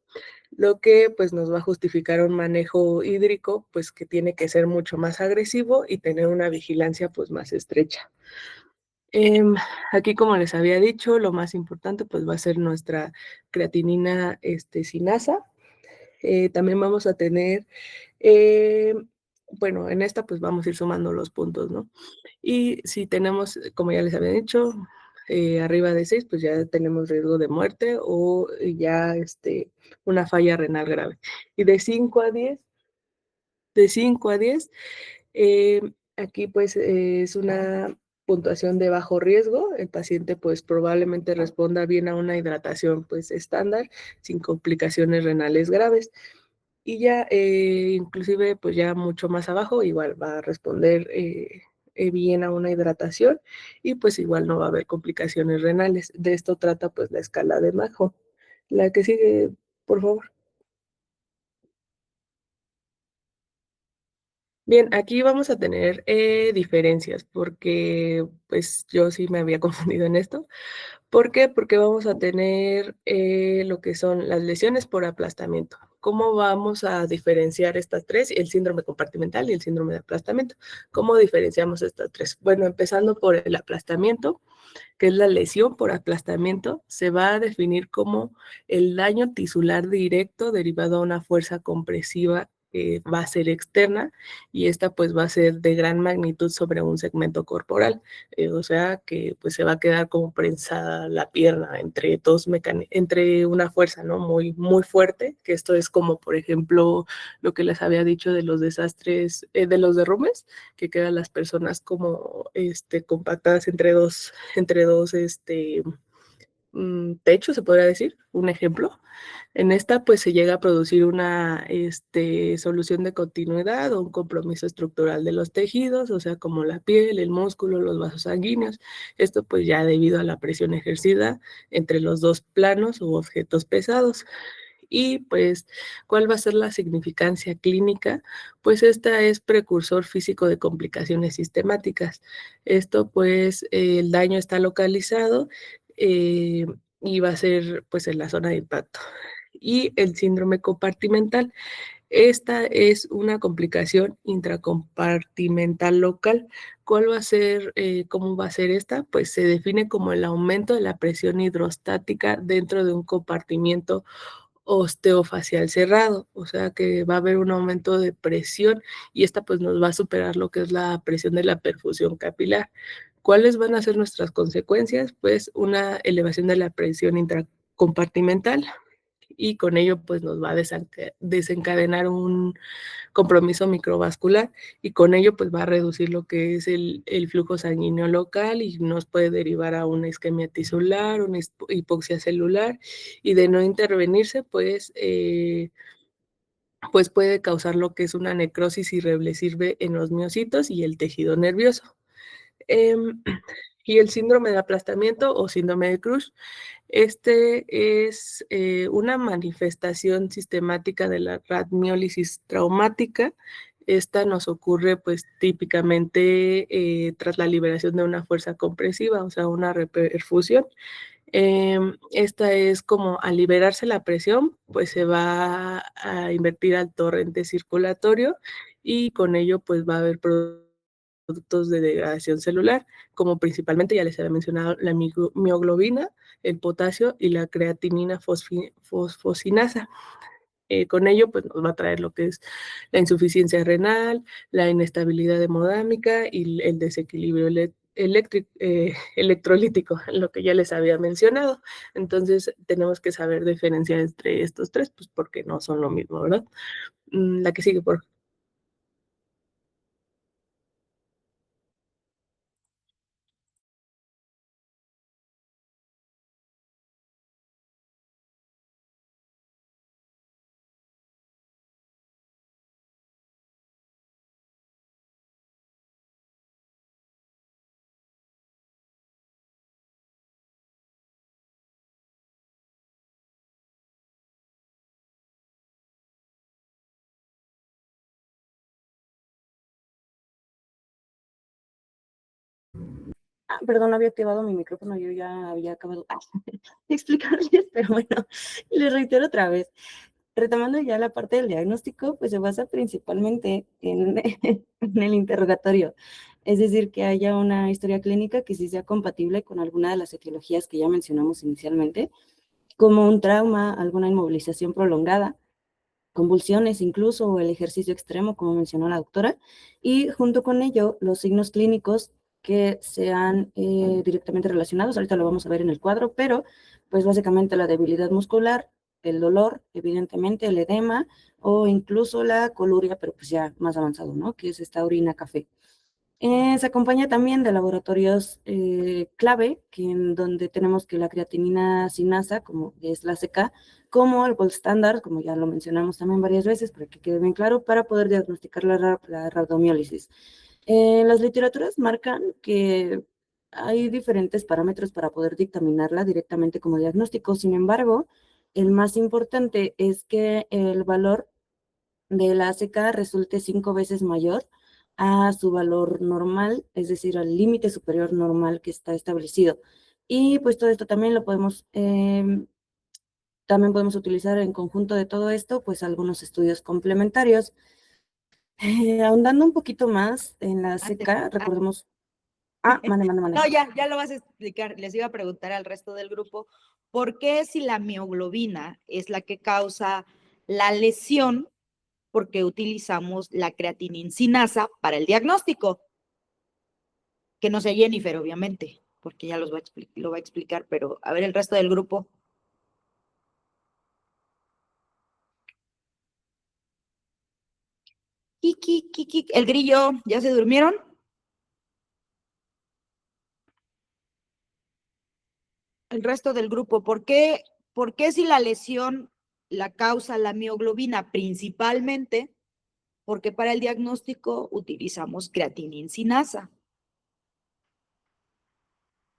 Lo que pues nos va a justificar un manejo hídrico pues que tiene que ser mucho más agresivo y tener una vigilancia pues más estrecha. Aquí, como les había dicho, lo más importante pues va a ser nuestra creatinina sinasa. También vamos a tener, bueno, en esta pues vamos a ir sumando los puntos, ¿no? Y si tenemos, como ya les había dicho, arriba de 6, pues ya tenemos riesgo de muerte o ya una falla renal grave. Y de 5 a 10, aquí pues es una puntuación de bajo riesgo. El paciente pues probablemente responda bien a una hidratación pues estándar sin complicaciones renales graves. Y ya inclusive pues ya mucho más abajo igual va a responder bien a una hidratación y pues igual no va a haber complicaciones renales. De esto trata pues la escala de Majo. La que sigue, por favor. Bien, aquí vamos a tener diferencias porque pues yo sí me había confundido en esto. ¿Por qué? Porque vamos a tener lo que son las lesiones por aplastamiento. ¿Cómo vamos a diferenciar estas tres? El síndrome compartimental y el síndrome de aplastamiento. ¿Cómo diferenciamos estas tres? Bueno, empezando por el aplastamiento, que es la lesión por aplastamiento, se va a definir como el daño tisular directo derivado a una fuerza compresiva va a ser externa y esta pues va a ser de gran magnitud sobre un segmento corporal, o sea que pues se va a quedar como prensada la pierna entre una fuerza, ¿no? Muy, muy fuerte, que esto es como por ejemplo lo que les había dicho de los desastres, de los derrumbes, que quedan las personas como compactadas entre dos techos, se podría decir, un ejemplo. En esta, pues se llega a producir una solución de continuidad o un compromiso estructural de los tejidos, o sea, como la piel, el músculo, los vasos sanguíneos. Esto, pues ya debido a la presión ejercida entre los dos planos u objetos pesados. Y pues, ¿cuál va a ser la significancia clínica? Pues esta es precursor físico de complicaciones sistemáticas. Esto, pues, el daño está localizado y va a ser, pues, en la zona de impacto. Y el síndrome compartimental. Esta es una complicación intracompartimental local. ¿Cuál va a ser, cómo va a ser esta? Pues se define como el aumento de la presión hidrostática dentro de un compartimiento osteofacial cerrado, o sea que va a haber un aumento de presión y esta pues nos va a superar lo que es la presión de la perfusión capilar. ¿Cuáles van a ser nuestras consecuencias? Pues una elevación de la presión intracompartimental y con ello pues nos va a desencadenar un compromiso microvascular y con ello pues va a reducir lo que es el flujo sanguíneo local y nos puede derivar a una isquemia tisular, una hipoxia celular y de no intervenirse pues puede causar lo que es una necrosis irreversible en los miocitos y el tejido nervioso. Y el síndrome de aplastamiento o síndrome de Cruz. Este es una manifestación sistemática de la rhabdomiólisis traumática. Esta nos ocurre pues típicamente tras la liberación de una fuerza compresiva, o sea, una reperfusión. Esta es como al liberarse la presión, pues se va a invertir al torrente circulatorio y con ello pues va a haber productos de degradación celular, como principalmente, ya les había mencionado, la mioglobina, el potasio y la creatinina fosfosinasa. Con ello, pues nos va a traer lo que es la insuficiencia renal, la inestabilidad hemodinámica y el desequilibrio electrolítico, lo que ya les había mencionado. Entonces, tenemos que saber diferenciar entre estos tres, pues porque no son lo mismo, ¿verdad? La que sigue, por Perdón, no había activado mi micrófono, yo ya había acabado de explicarles, pero bueno, les reitero otra vez. Retomando ya la parte del diagnóstico, pues se basa principalmente en, en el interrogatorio, es decir, que haya una historia clínica que sí sea compatible con alguna de las etiologías que ya mencionamos inicialmente, como un trauma, alguna inmovilización prolongada, convulsiones incluso, o el ejercicio extremo, como mencionó la doctora, y junto con ello los signos clínicos que sean directamente relacionados, ahorita lo vamos a ver en el cuadro, pero pues básicamente la debilidad muscular, el dolor, evidentemente el edema, o incluso la coluria, pero pues ya más avanzado, ¿no? Que es esta orina café. Se acompaña también de laboratorios clave, que en donde tenemos que la creatinina sinasa, como es la CK, como el gold standard, como ya lo mencionamos también varias veces, para que quede bien claro, para poder diagnosticar la rhabdomiólisis. Las literaturas marcan que hay diferentes parámetros para poder dictaminarla directamente como diagnóstico. Sin embargo, el más importante es que el valor de la ACK resulte 5 veces mayor a su valor normal, es decir, al límite superior normal que está establecido. Y pues todo esto también lo podemos, también podemos utilizar en conjunto de todo esto, pues algunos estudios complementarios. Ahondando un poquito más en la ACK, recordemos... mande. No, ya lo vas a explicar. Les iba a preguntar al resto del grupo, ¿por qué si la mioglobina es la que causa la lesión, porque utilizamos la creatininsinasa para el diagnóstico. Que no sea Jennifer, obviamente, porque ya lo va a explicar, pero a ver el resto del grupo. Kiki, el grillo, ¿ya se durmieron? El resto del grupo, ¿por qué si la lesión la causa la mioglobina principalmente? Porque para el diagnóstico utilizamos creatininsinasa,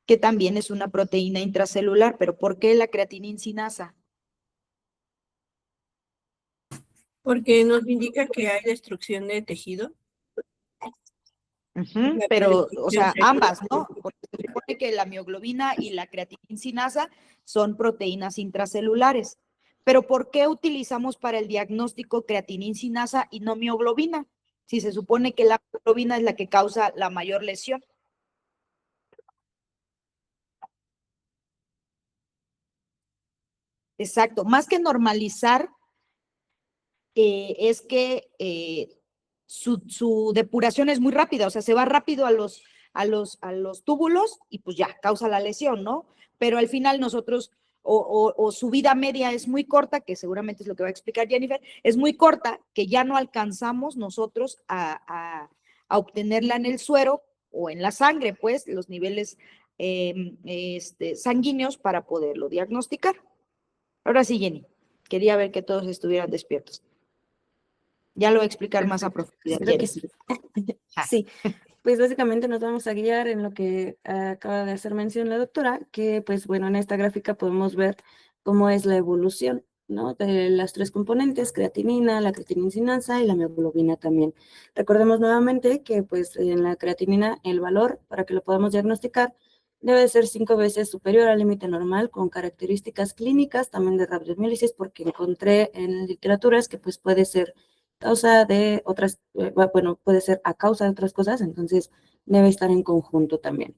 que también es una proteína intracelular, pero ¿por qué la creatininsinasa? Porque nos indica que hay destrucción de tejido. Pero, o sea, ambas, ¿no? Porque se supone que la mioglobina y la creatininsinasa son proteínas intracelulares. Pero ¿por qué utilizamos para el diagnóstico creatininsinasa y no mioglobina? Si se supone que la mioglobina es la que causa la mayor lesión. Exacto, más que normalizar, es que su depuración es muy rápida, o sea, se va rápido a los túbulos y pues ya, causa la lesión, ¿no? Pero al final nosotros, o su vida media es muy corta, que seguramente es lo que va a explicar Jennifer, es muy corta, que ya no alcanzamos nosotros a obtenerla en el suero o en la sangre, pues, los niveles sanguíneos para poderlo diagnosticar. Ahora sí, Jenny, quería ver que todos estuvieran despiertos. Ya lo voy a explicar más a profundidad. Creo que sí. Sí, pues básicamente nos vamos a guiar en lo que acaba de hacer mención la doctora, que pues bueno, en esta gráfica podemos ver cómo es la evolución, ¿no? De las tres componentes, creatinina, la creatininsinasa y la mioglobina también. Recordemos nuevamente que pues en la creatinina el valor para que lo podamos diagnosticar debe ser 5 veces superior al límite normal con características clínicas también de rabdomiólisis, porque encontré en literaturas que pues puede ser causa de otras, bueno, puede ser a causa de otras cosas, entonces debe estar en conjunto también.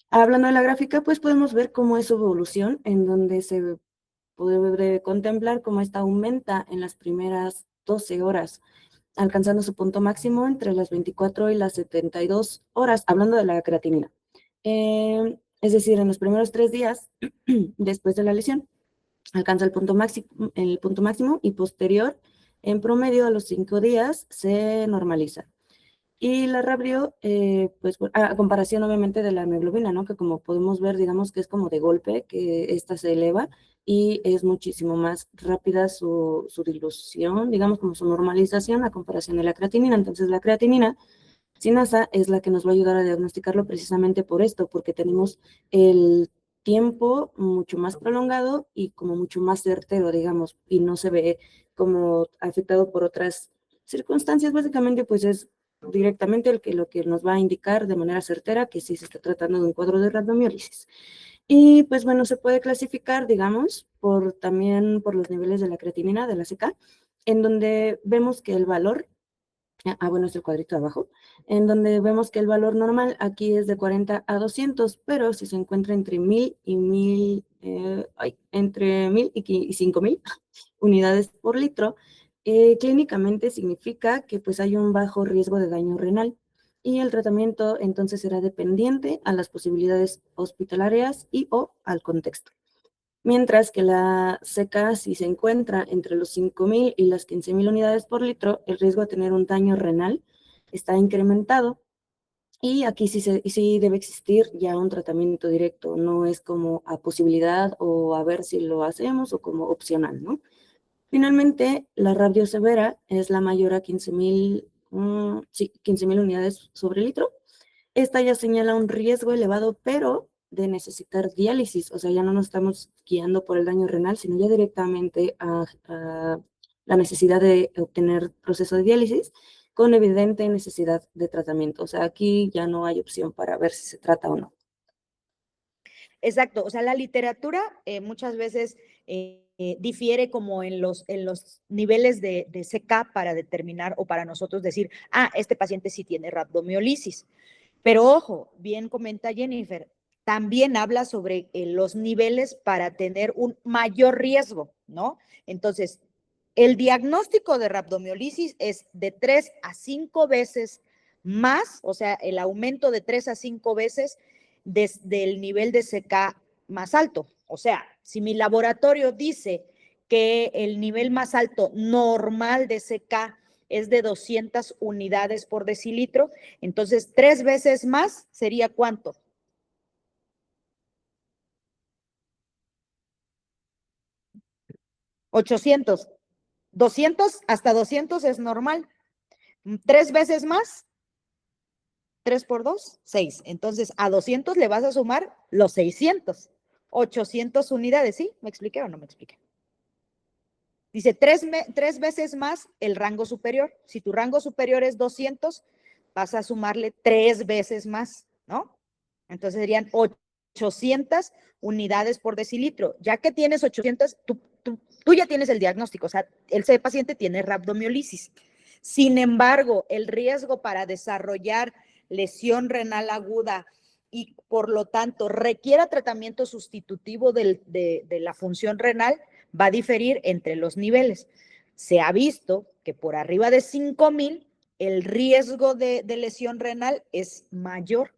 Hablando de la gráfica, pues podemos ver cómo es su evolución, en donde se puede contemplar cómo esta aumenta en las primeras 12 horas, alcanzando su punto máximo entre las 24 y las 72 horas, hablando de la creatinina. Es decir, en los primeros 3 días después de la lesión, alcanza el punto máximo y posterior, en promedio a los 5 días, se normaliza. Y la rabrio, pues a comparación obviamente de la hemoglobina, ¿no? Que como podemos ver, digamos que es como de golpe, que esta se eleva y es muchísimo más rápida su dilución, digamos como su normalización a comparación de la creatinina. Entonces la creatinina sinasa es la que nos va a ayudar a diagnosticarlo precisamente por esto, porque tenemos el tiempo mucho más prolongado y como mucho más certero, digamos, y no se ve como afectado por otras circunstancias. Básicamente, pues es directamente lo que nos va a indicar de manera certera que sí se está tratando de un cuadro de rabdomiólisis. Y pues bueno, se puede clasificar, digamos, también por los niveles de la creatinina, de la CK, en donde vemos que el valor, bueno, es el cuadrito de abajo, en donde vemos que el valor normal aquí es de 40 a 200, pero si se encuentra entre 1000 y 5000 unidades por litro, clínicamente significa que pues hay un bajo riesgo de daño renal y el tratamiento entonces será dependiente a las posibilidades hospitalarias y o al contexto. Mientras que la CK, si se encuentra entre los 5000 y las 15000 unidades por litro, el riesgo de tener un daño renal está incrementado y aquí sí debe existir ya un tratamiento directo, no es como a posibilidad o a ver si lo hacemos o como opcional, ¿no? Finalmente, la rabio severa es la mayor a 15,000 unidades sobre litro. Esta ya señala un riesgo elevado, pero de necesitar diálisis, o sea, ya no nos estamos guiando por el daño renal, sino ya directamente a la necesidad de obtener proceso de diálisis con evidente necesidad de tratamiento. O sea, aquí ya no hay opción para ver si se trata o no. Exacto, o sea, la literatura muchas veces difiere como en los niveles de CK para determinar o para nosotros decir, este paciente sí tiene rabdomiólisis. Pero ojo, bien comenta Jennifer, también habla sobre los niveles para tener un mayor riesgo, ¿no? Entonces, El diagnóstico de rhabdomiolisis es de 3 a 5 veces más, o sea, el aumento de 3 a 5 veces desde el nivel de CK más alto. O sea, si mi laboratorio dice que el nivel más alto normal de CK es de 200 unidades por decilitro, entonces 3 veces más sería ¿cuánto? 800. 200 hasta 200 es normal. 3 veces más, 3 por 2, 6. Entonces, a 200 le vas a sumar los 600. 800 unidades, ¿sí? ¿Me expliqué o no me expliqué? Dice 3 veces más el rango superior. Si tu rango superior es 200, vas a sumarle 3 veces más, ¿no? Entonces serían 800 unidades por decilitro. Ya que tienes 800, tú ya tienes el diagnóstico, o sea, ese paciente tiene rhabdomiolisis. Sin embargo, el riesgo para desarrollar lesión renal aguda y por lo tanto requiera tratamiento sustitutivo de la función renal va a diferir entre los niveles. Se ha visto que por arriba de 5,000 el riesgo de lesión renal es mayor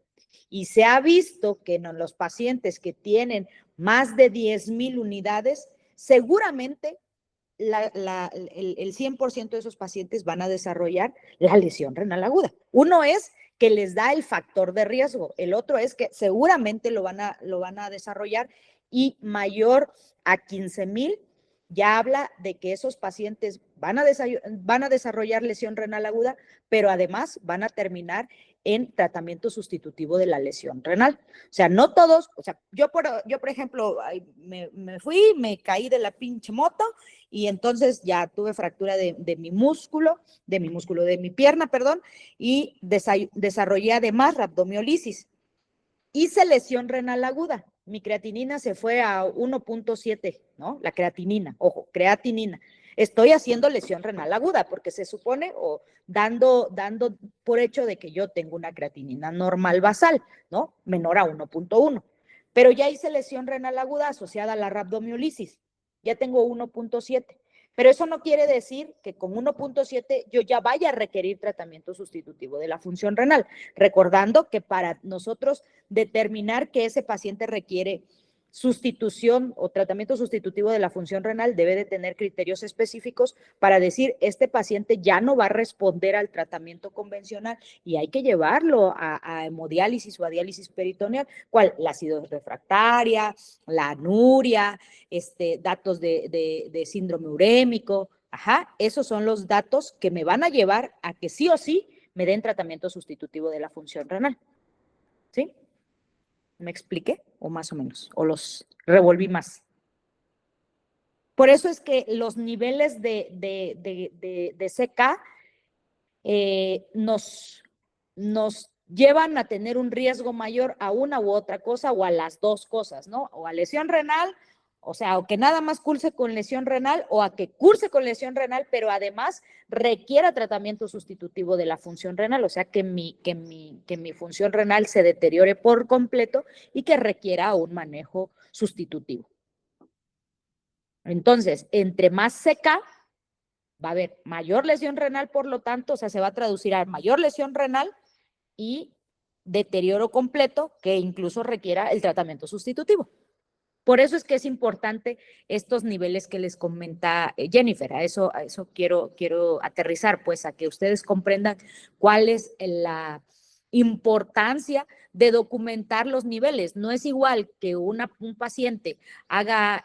y se ha visto que en los pacientes que tienen más de 10,000 unidades, seguramente el 100% de esos pacientes van a desarrollar la lesión renal aguda. Uno es que les da el factor de riesgo, el otro es que seguramente lo van a desarrollar y mayor a 15,000 ya habla de que esos pacientes van a desarrollar lesión renal aguda, pero además van a terminar en tratamiento sustitutivo de la lesión renal. O sea, no todos, o sea, yo por ejemplo, me fui, me caí de la pinche moto y entonces ya tuve fractura de mi pierna, perdón, y desarrollé además rhabdomiolisis. Hice lesión renal aguda. Mi creatinina se fue a 1.7, ¿no? La creatinina, ojo, creatinina. Estoy haciendo lesión renal aguda porque se supone o dando por hecho de que yo tengo una creatinina normal basal, ¿no? Menor a 1.1. Pero ya hice lesión renal aguda asociada a la rhabdomiolisis. Ya tengo 1.7. Pero eso no quiere decir que con 1.7 yo ya vaya a requerir tratamiento sustitutivo de la función renal. Recordando que para nosotros determinar que ese paciente requiere sustitución o tratamiento sustitutivo de la función renal debe de tener criterios específicos para decir este paciente ya no va a responder al tratamiento convencional y hay que llevarlo a hemodiálisis o a diálisis peritoneal. ¿Cuál? La acidosis refractaria, la anuria, datos de síndrome urémico. Ajá, esos son los datos que me van a llevar a que sí o sí me den tratamiento sustitutivo de la función renal. ¿Sí? ¿Me expliqué? O más o menos. O los revolví más. Por eso es que los niveles de CK nos llevan a tener un riesgo mayor a una u otra cosa o a las dos cosas, ¿no? O a lesión renal, o sea, o que nada más curse con lesión renal o a que curse con lesión renal, pero además requiera tratamiento sustitutivo de la función renal, o sea, que mi función renal se deteriore por completo y que requiera un manejo sustitutivo. Entonces, entre más seca, va a haber mayor lesión renal, por lo tanto, o sea, se va a traducir a mayor lesión renal y deterioro completo que incluso requiera el tratamiento sustitutivo. Por eso es que es importante estos niveles que les comenta Jennifer. A eso quiero aterrizar, pues, a que ustedes comprendan cuál es la importancia de documentar los niveles. No es igual que un paciente haga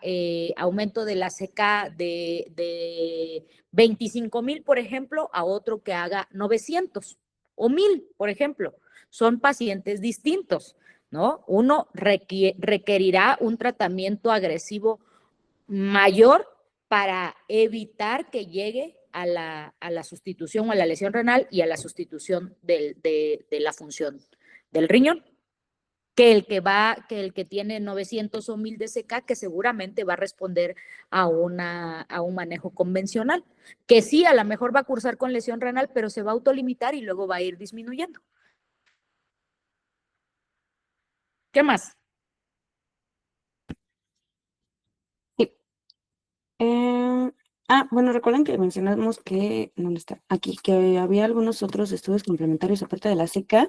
aumento de la CK de 25,000, por ejemplo, a otro que haga 900 o 1,000, por ejemplo. Son pacientes distintos, ¿no? Uno requerirá un tratamiento agresivo mayor para evitar que llegue a la sustitución o a la lesión renal y a la sustitución de la función del riñón, que el que tiene 900 o 1,000 de CK, que seguramente va a responder a un manejo convencional, que sí, a lo mejor va a cursar con lesión renal, pero se va a autolimitar y luego va a ir disminuyendo. ¿Qué más? Sí. Bueno, recuerden que mencionamos que, ¿dónde está? Aquí, que había algunos otros estudios complementarios aparte de la seca,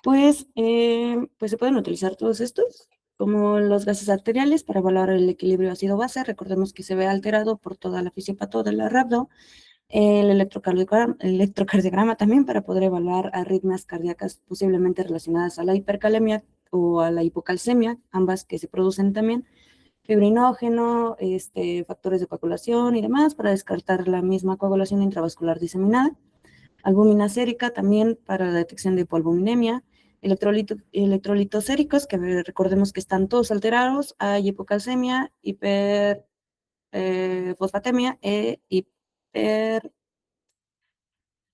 pues se pueden utilizar todos estos, como los gases arteriales para evaluar el equilibrio ácido-base. Recordemos que se ve alterado por toda la fisiopato de la rhabdo, el electrocardiograma también para poder evaluar arritmias cardíacas posiblemente relacionadas a la hipercalemia o a la hipocalcemia, ambas que se producen también, fibrinógeno, factores de coagulación y demás para descartar la misma coagulación intravascular diseminada, albúmina sérica también para la detección de hipoalbuminemia, electrolitos séricos, que recordemos que están todos alterados, hay hipocalcemia, fosfatemia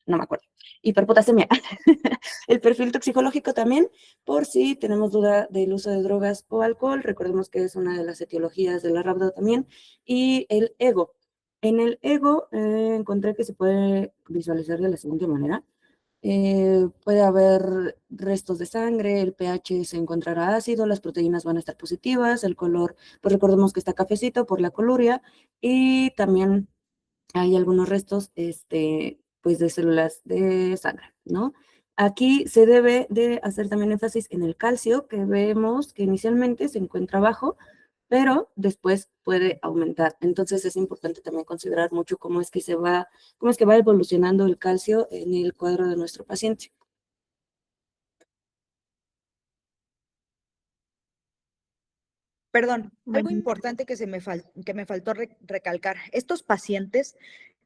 no me acuerdo, hiperpotasemia. El perfil toxicológico también, por si tenemos duda del uso de drogas o alcohol, recordemos que es una de las etiologías de la rhabdo también, y el ego. En el ego encontré que se puede visualizar de la siguiente manera. Puede haber restos de sangre, el pH se encontrará ácido, las proteínas van a estar positivas, el color, pues recordemos que está cafecito por la coluria, y también hay algunos restos, pues de células de sangre, ¿no? Aquí se debe de hacer también énfasis en el calcio, que vemos que inicialmente se encuentra bajo, pero después puede aumentar. Entonces es importante también considerar mucho cómo es que va evolucionando el calcio en el cuadro de nuestro paciente. Perdón, algo Ujú. importante que me faltó recalcar. Estos pacientes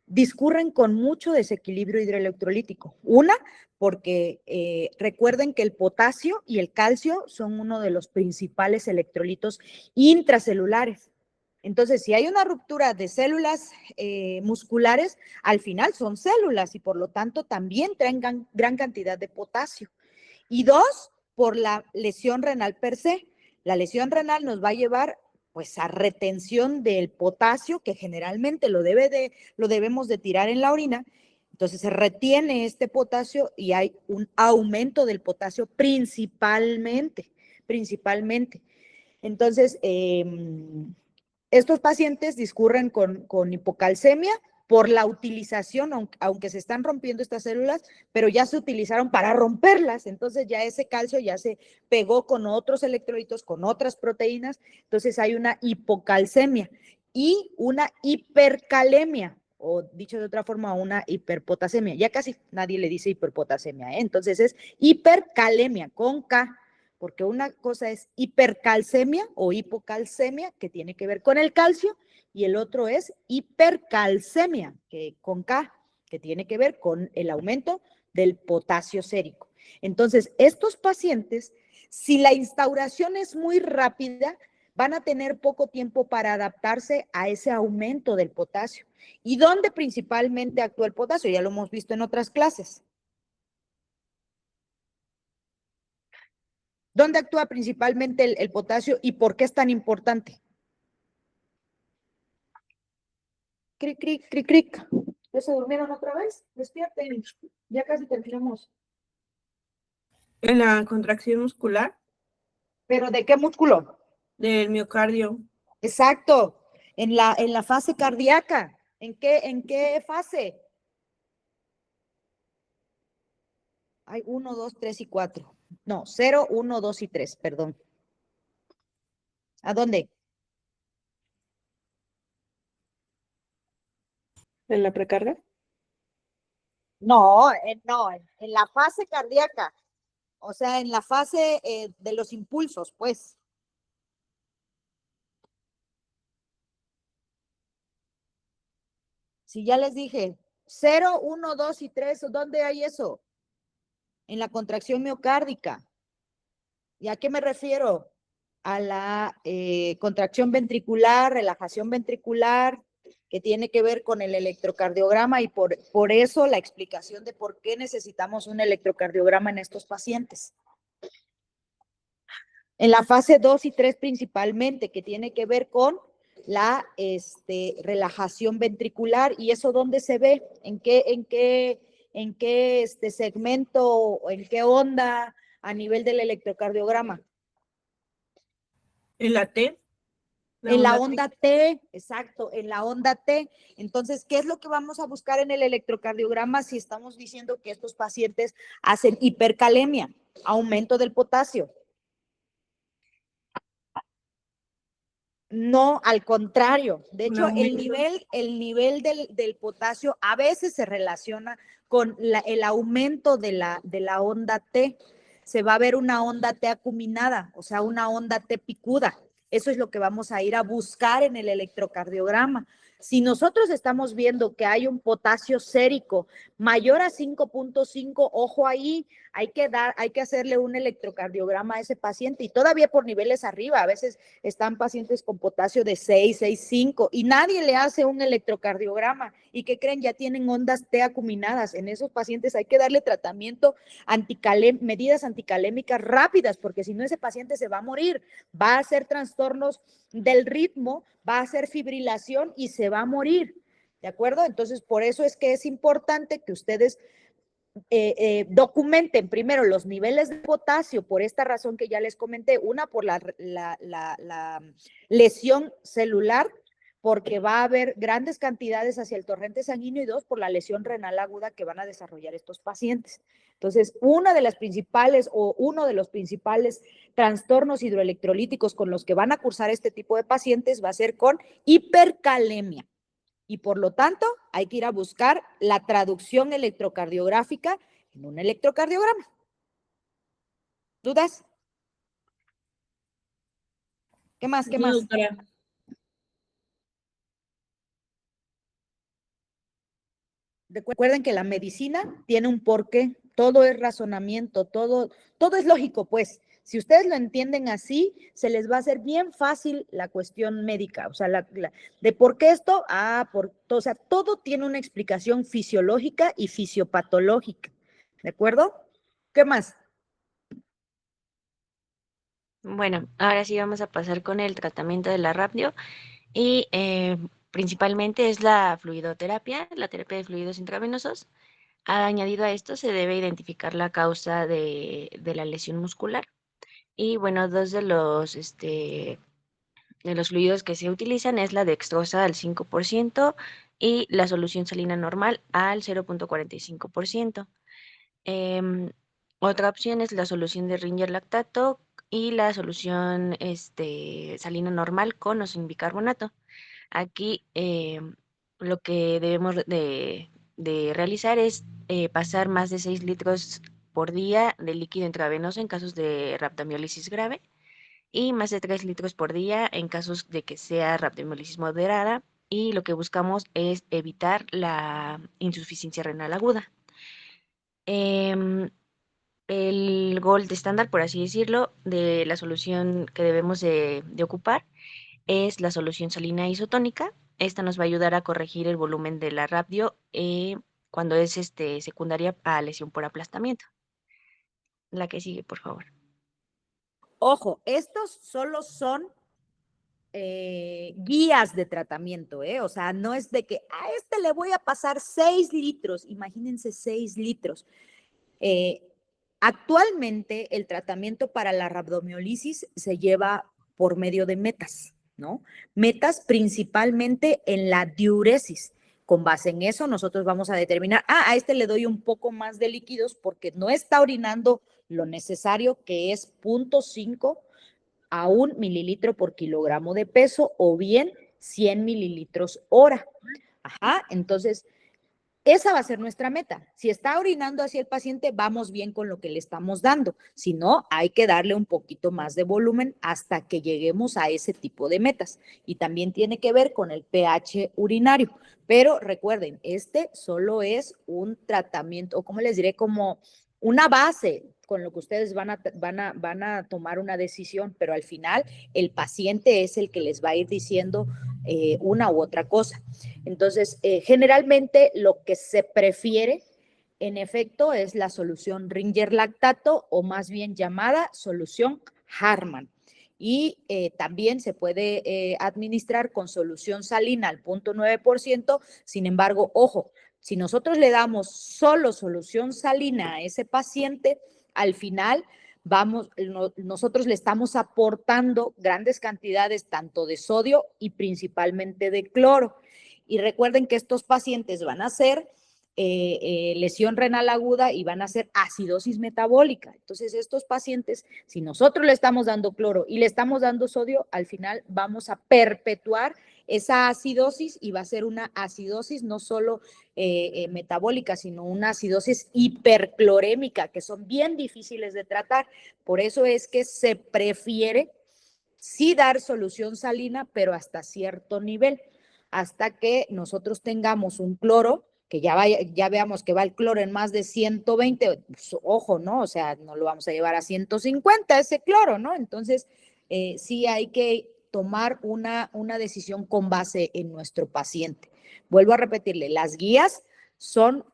discurren con mucho desequilibrio hidroelectrolítico. Una, porque recuerden que el potasio y el calcio son uno de los principales electrolitos intracelulares. Entonces, si hay una ruptura de células musculares, al final son células y por lo tanto también traen gran cantidad de potasio. Y dos, por la lesión renal per se. La lesión renal nos va a llevar pues a retención del potasio, que generalmente lo debemos de tirar en la orina. Entonces se retiene este potasio y hay un aumento del potasio principalmente. Entonces, estos pacientes discurren con hipocalcemia por la utilización, aunque se están rompiendo estas células, pero ya se utilizaron para romperlas, entonces ya ese calcio ya se pegó con otros electrolitos, con otras proteínas, entonces hay una hipocalcemia y una hipercalemia, o dicho de otra forma, una hiperpotasemia. Ya casi nadie le dice hiperpotasemia, ¿eh? Entonces es hipercalemia con K, porque una cosa es hipercalcemia o hipocalcemia, que tiene que ver con el calcio, y el otro es hipercalcemia, que con K, que tiene que ver con el aumento del potasio sérico. Entonces, estos pacientes, si la instauración es muy rápida, van a tener poco tiempo para adaptarse a ese aumento del potasio. ¿Y dónde principalmente actúa el potasio? Ya lo hemos visto en otras clases. ¿Dónde actúa principalmente el potasio y por qué es tan importante? Cric, cric, cric, cric. ¿Ya se durmieron otra vez? Despierten. Ya casi terminamos. En la contracción muscular ¿Pero de qué músculo? del miocardio. Exacto. En la fase cardíaca. ¿En qué fase? Hay 1, 2, 3 y 4. No, 0, 1, 2 y 3, perdón. ¿A dónde? ¿En la precarga? No, en la fase cardíaca. O sea, en la fase de los impulsos, pues. Si ya les dije 0, 1, 2 y 3, ¿dónde hay eso? En la contracción miocárdica. ¿Y a qué me refiero? A la contracción ventricular, relajación ventricular, que tiene que ver con el electrocardiograma y por eso la explicación de por qué necesitamos un electrocardiograma en estos pacientes. En la fase 2 y 3 principalmente, que tiene que ver con la relajación ventricular. ¿Y eso dónde se ve? ¿En qué segmento o en qué onda a nivel del electrocardiograma? ¿En la T? En la onda T, exacto, en la onda T. Entonces, ¿qué es lo que vamos a buscar en el electrocardiograma si estamos diciendo que estos pacientes hacen hipercalemia, aumento del potasio? No, al contrario. De hecho, el nivel del potasio a veces se relaciona con el aumento de la onda T. Se va a ver una onda T acuminada, o sea, una onda T picuda. Eso es lo que vamos a ir a buscar en el electrocardiograma. Si nosotros estamos viendo que hay un potasio sérico mayor a 5.5, ojo ahí, hay que hacerle un electrocardiograma a ese paciente y todavía por niveles arriba. A veces están pacientes con potasio de 6, 6.5 y nadie le hace un electrocardiograma. ¿Y qué creen? Ya tienen ondas T acuminadas. En esos pacientes hay que darle tratamiento, medidas anticalémicas rápidas, porque si no ese paciente se va a morir, va a hacer trastornos del ritmo, va a hacer fibrilación y se va a morir. ¿De acuerdo? Entonces, por eso es que es importante que ustedes documenten primero los niveles de potasio por esta razón que ya les comenté, una por la lesión celular, porque va a haber grandes cantidades hacia el torrente sanguíneo y dos, por la lesión renal aguda que van a desarrollar estos pacientes. Entonces, una de las principales o uno de los principales trastornos hidroelectrolíticos con los que van a cursar este tipo de pacientes va a ser con hipercalemia. Y por lo tanto, hay que ir a buscar la traducción electrocardiográfica en un electrocardiograma. ¿Dudas? ¿Qué más? ¿Qué más? Recuerden que la medicina tiene un porqué, todo es razonamiento, todo es lógico, pues. Si ustedes lo entienden así, se les va a hacer bien fácil la cuestión médica, o sea, de por qué esto, o sea, todo tiene una explicación fisiológica y fisiopatológica, ¿de acuerdo? ¿Qué más? Bueno, ahora sí vamos a pasar con el tratamiento de la rapnio y principalmente es la fluidoterapia, la terapia de fluidos intravenosos. Añadido a esto, se debe identificar la causa de la lesión muscular. Y bueno, dos de los fluidos que se utilizan es la dextrosa al 5% y la solución salina normal al 0.45%. Otra opción es la solución de Ringer lactato y la solución salina normal con o sin bicarbonato. Aquí lo que debemos de realizar es pasar más de 6 litros por día de líquido intravenoso en casos de rhabdomiólisis grave y más de 3 litros por día en casos de que sea rhabdomiólisis moderada, y lo que buscamos es evitar la insuficiencia renal aguda. El gold estándar, por así decirlo, de la solución que debemos de ocupar es la solución salina isotónica. Esta nos va a ayudar a corregir el volumen de la rapnio cuando es secundaria a lesión por aplastamiento. La que sigue, por favor. Ojo, estos solo son guías de tratamiento, o sea, no es de que a este le voy a pasar 6 litros, imagínense 6 litros. Actualmente el tratamiento para la rhabdomiólisis se lleva por medio de metas, ¿no? Metas principalmente en la diuresis. Con base en eso nosotros vamos a determinar, a este le doy un poco más de líquidos porque no está orinando lo necesario, que es 0.5 a 1 mililitro por kilogramo de peso, o bien 100 mililitros hora. Ajá, entonces esa va a ser nuestra meta. Si está orinando hacia el paciente, vamos bien con lo que le estamos dando. Si no, hay que darle un poquito más de volumen hasta que lleguemos a ese tipo de metas. Y también tiene que ver con el pH urinario. Pero recuerden, este solo es un tratamiento, o como les diré, como una base con lo que ustedes van a tomar una decisión, pero al final el paciente es el que les va a ir diciendo una u otra cosa. Entonces, generalmente lo que se prefiere, en efecto, es la solución Ringer lactato, o más bien llamada solución Harman. Y también se puede administrar con solución salina al 0.9%. Sin embargo, ojo, si nosotros le damos solo solución salina a ese paciente, al final nosotros le estamos aportando grandes cantidades tanto de sodio y principalmente de cloro. Y recuerden que estos pacientes van a ser lesión renal aguda y van a ser acidosis metabólica. Entonces, estos pacientes, si nosotros le estamos dando cloro y le estamos dando sodio, al final vamos a perpetuar esa acidosis y va a ser una acidosis no solo metabólica, sino una acidosis hiperclorémica, que son bien difíciles de tratar. Por eso es que se prefiere sí dar solución salina, pero hasta cierto nivel, hasta que nosotros tengamos un cloro, que ya veamos que va el cloro en más de 120, pues, ojo, ¿no? O sea, no lo vamos a llevar a 150 ese cloro, ¿no? Entonces, sí hay que tomar una decisión con base en nuestro paciente. Vuelvo a repetirle, las guías son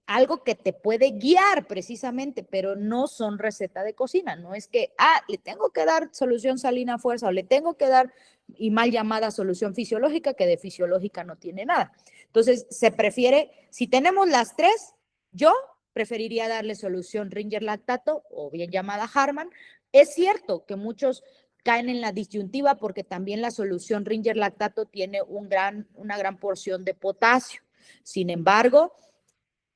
algo que te puede guiar precisamente, pero no son receta de cocina. No es que, le tengo que dar solución salina a fuerza o le tengo que dar, y mal llamada solución fisiológica, que de fisiológica no tiene nada. Entonces, se prefiere, si tenemos las tres, yo preferiría darle solución Ringer lactato o bien llamada Harman. Es cierto que muchos caen en la disyuntiva porque también la solución Ringer lactato tiene una gran porción de potasio. Sin embargo,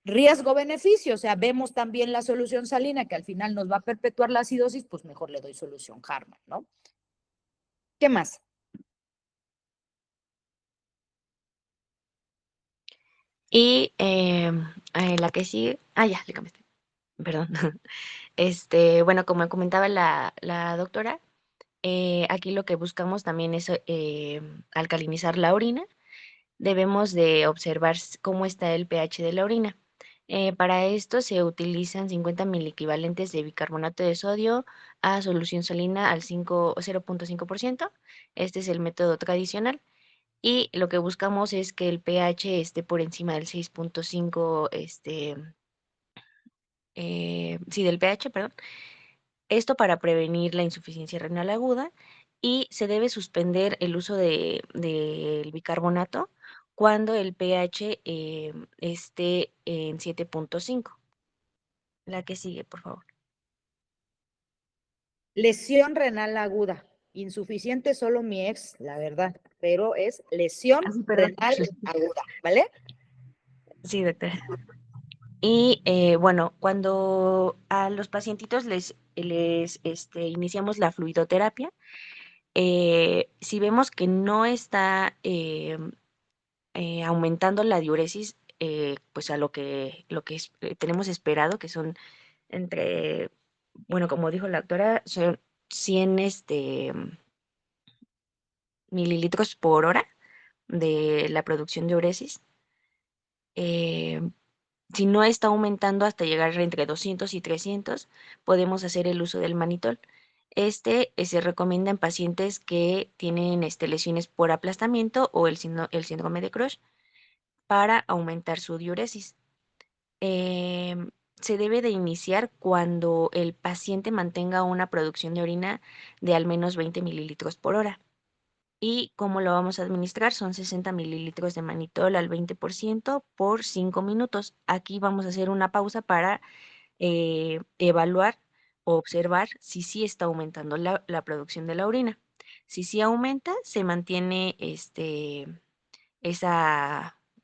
riesgo-beneficio, o sea, vemos también la solución salina que al final nos va a perpetuar la acidosis, pues mejor le doy solución Harman, ¿no? ¿Qué más? Y la que sigue, ya, le cambiaste, perdón. Bueno, como comentaba la doctora, aquí lo que buscamos también es alcalinizar la orina. Debemos de observar cómo está el pH de la orina. Para esto se utilizan 50 miliequivalentes de bicarbonato de sodio a solución salina al 0.5%. Este es el método tradicional. Y lo que buscamos es que el pH esté por encima del 6.5, del pH, perdón. Esto para prevenir la insuficiencia renal aguda, y se debe suspender el uso del bicarbonato cuando el pH esté en 7.5. La que sigue, por favor. Lesión renal aguda. Insuficiente solo mi ex, la verdad, pero es lesión renal aguda, ¿vale? Sí, doctora. Y bueno, cuando a los pacientitos les iniciamos la fluidoterapia, si vemos que no está aumentando la diuresis, pues a lo que tenemos esperado, que son entre, bueno, como dijo la doctora, son 100 mililitros por hora de la producción de diuresis. Si no está aumentando hasta llegar entre 200 y 300, podemos hacer el uso del manitol. Se recomienda en pacientes que tienen lesiones por aplastamiento o el síndrome de Crush para aumentar su diuresis. Se debe de iniciar cuando el paciente mantenga una producción de orina de al menos 20 mililitros por hora. ¿Y cómo lo vamos a administrar? Son 60 mililitros de manitol al 20% por 5 minutos. Aquí vamos a hacer una pausa para evaluar o observar si sí está aumentando la producción de la orina. Si sí aumenta, se mantiene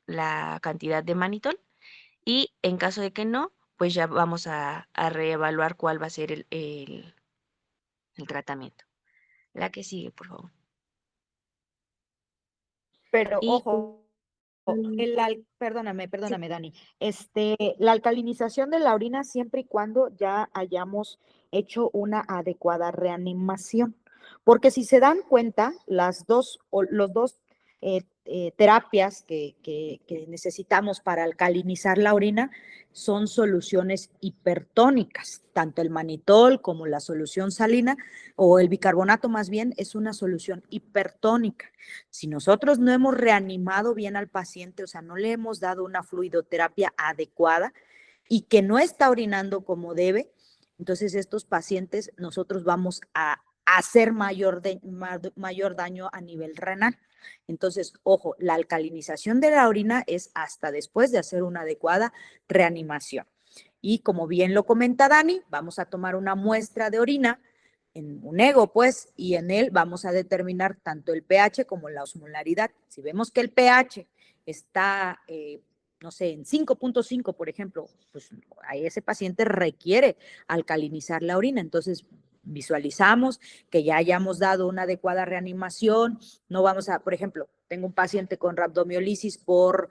la cantidad de manitol, y en caso de que no, pues ya vamos a reevaluar cuál va a ser el tratamiento. La que sigue, por favor. Pero Y ojo, perdóname, Dani. La alcalinización de la orina siempre y cuando ya hayamos hecho una adecuada reanimación. Porque si se dan cuenta, los dos terapias que necesitamos para alcalinizar la orina son soluciones hipertónicas. Tanto el manitol como la solución salina o el bicarbonato más bien es una solución hipertónica. Si nosotros no hemos reanimado bien al paciente, o sea, no le hemos dado una fluidoterapia adecuada y que no está orinando como debe, entonces estos pacientes nosotros vamos a hacer mayor daño a nivel renal. Entonces, ojo, la alcalinización de la orina es hasta después de hacer una adecuada reanimación. Y como bien lo comenta Dani, vamos a tomar una muestra de orina en un ego, pues, y en él vamos a determinar tanto el pH como la osmolaridad. Si vemos que el pH está, no sé, en 5.5, por ejemplo, pues ese paciente requiere alcalinizar la orina. Entonces, visualizamos que ya hayamos dado una adecuada reanimación. No vamos a, por ejemplo, tengo un paciente con rhabdomiolisis por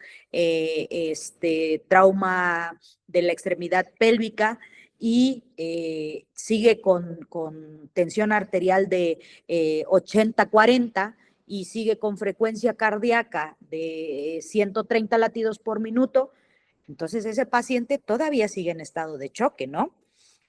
trauma de la extremidad pélvica y sigue con tensión arterial de 80-40 y sigue con frecuencia cardíaca de 130 latidos por minuto. Entonces ese paciente todavía sigue en estado de choque, ¿no?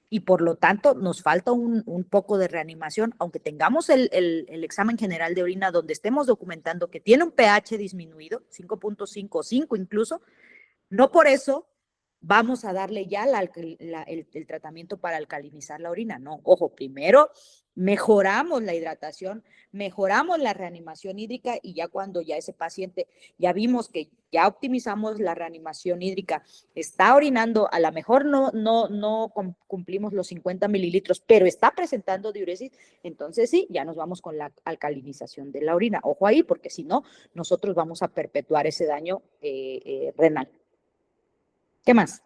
Y por lo tanto nos falta un poco de reanimación, aunque tengamos el examen general de orina donde estemos documentando que tiene un pH disminuido, 5.5 o 5 incluso, no por eso vamos a darle ya el tratamiento para alcalinizar la orina. No, ojo, primero mejoramos la hidratación, mejoramos la reanimación hídrica y ya cuando ya ese paciente, ya vimos que ya optimizamos la reanimación hídrica, está orinando, a lo mejor no cumplimos los 50 mililitros, pero está presentando diuresis, entonces sí, ya nos vamos con la alcalinización de la orina. Ojo ahí, porque si no, nosotros vamos a perpetuar ese daño renal. ¿Qué más?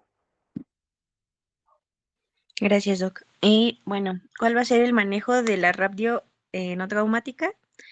Gracias, Doc. Y bueno, ¿cuál va a ser el manejo de la rhabdio no traumática?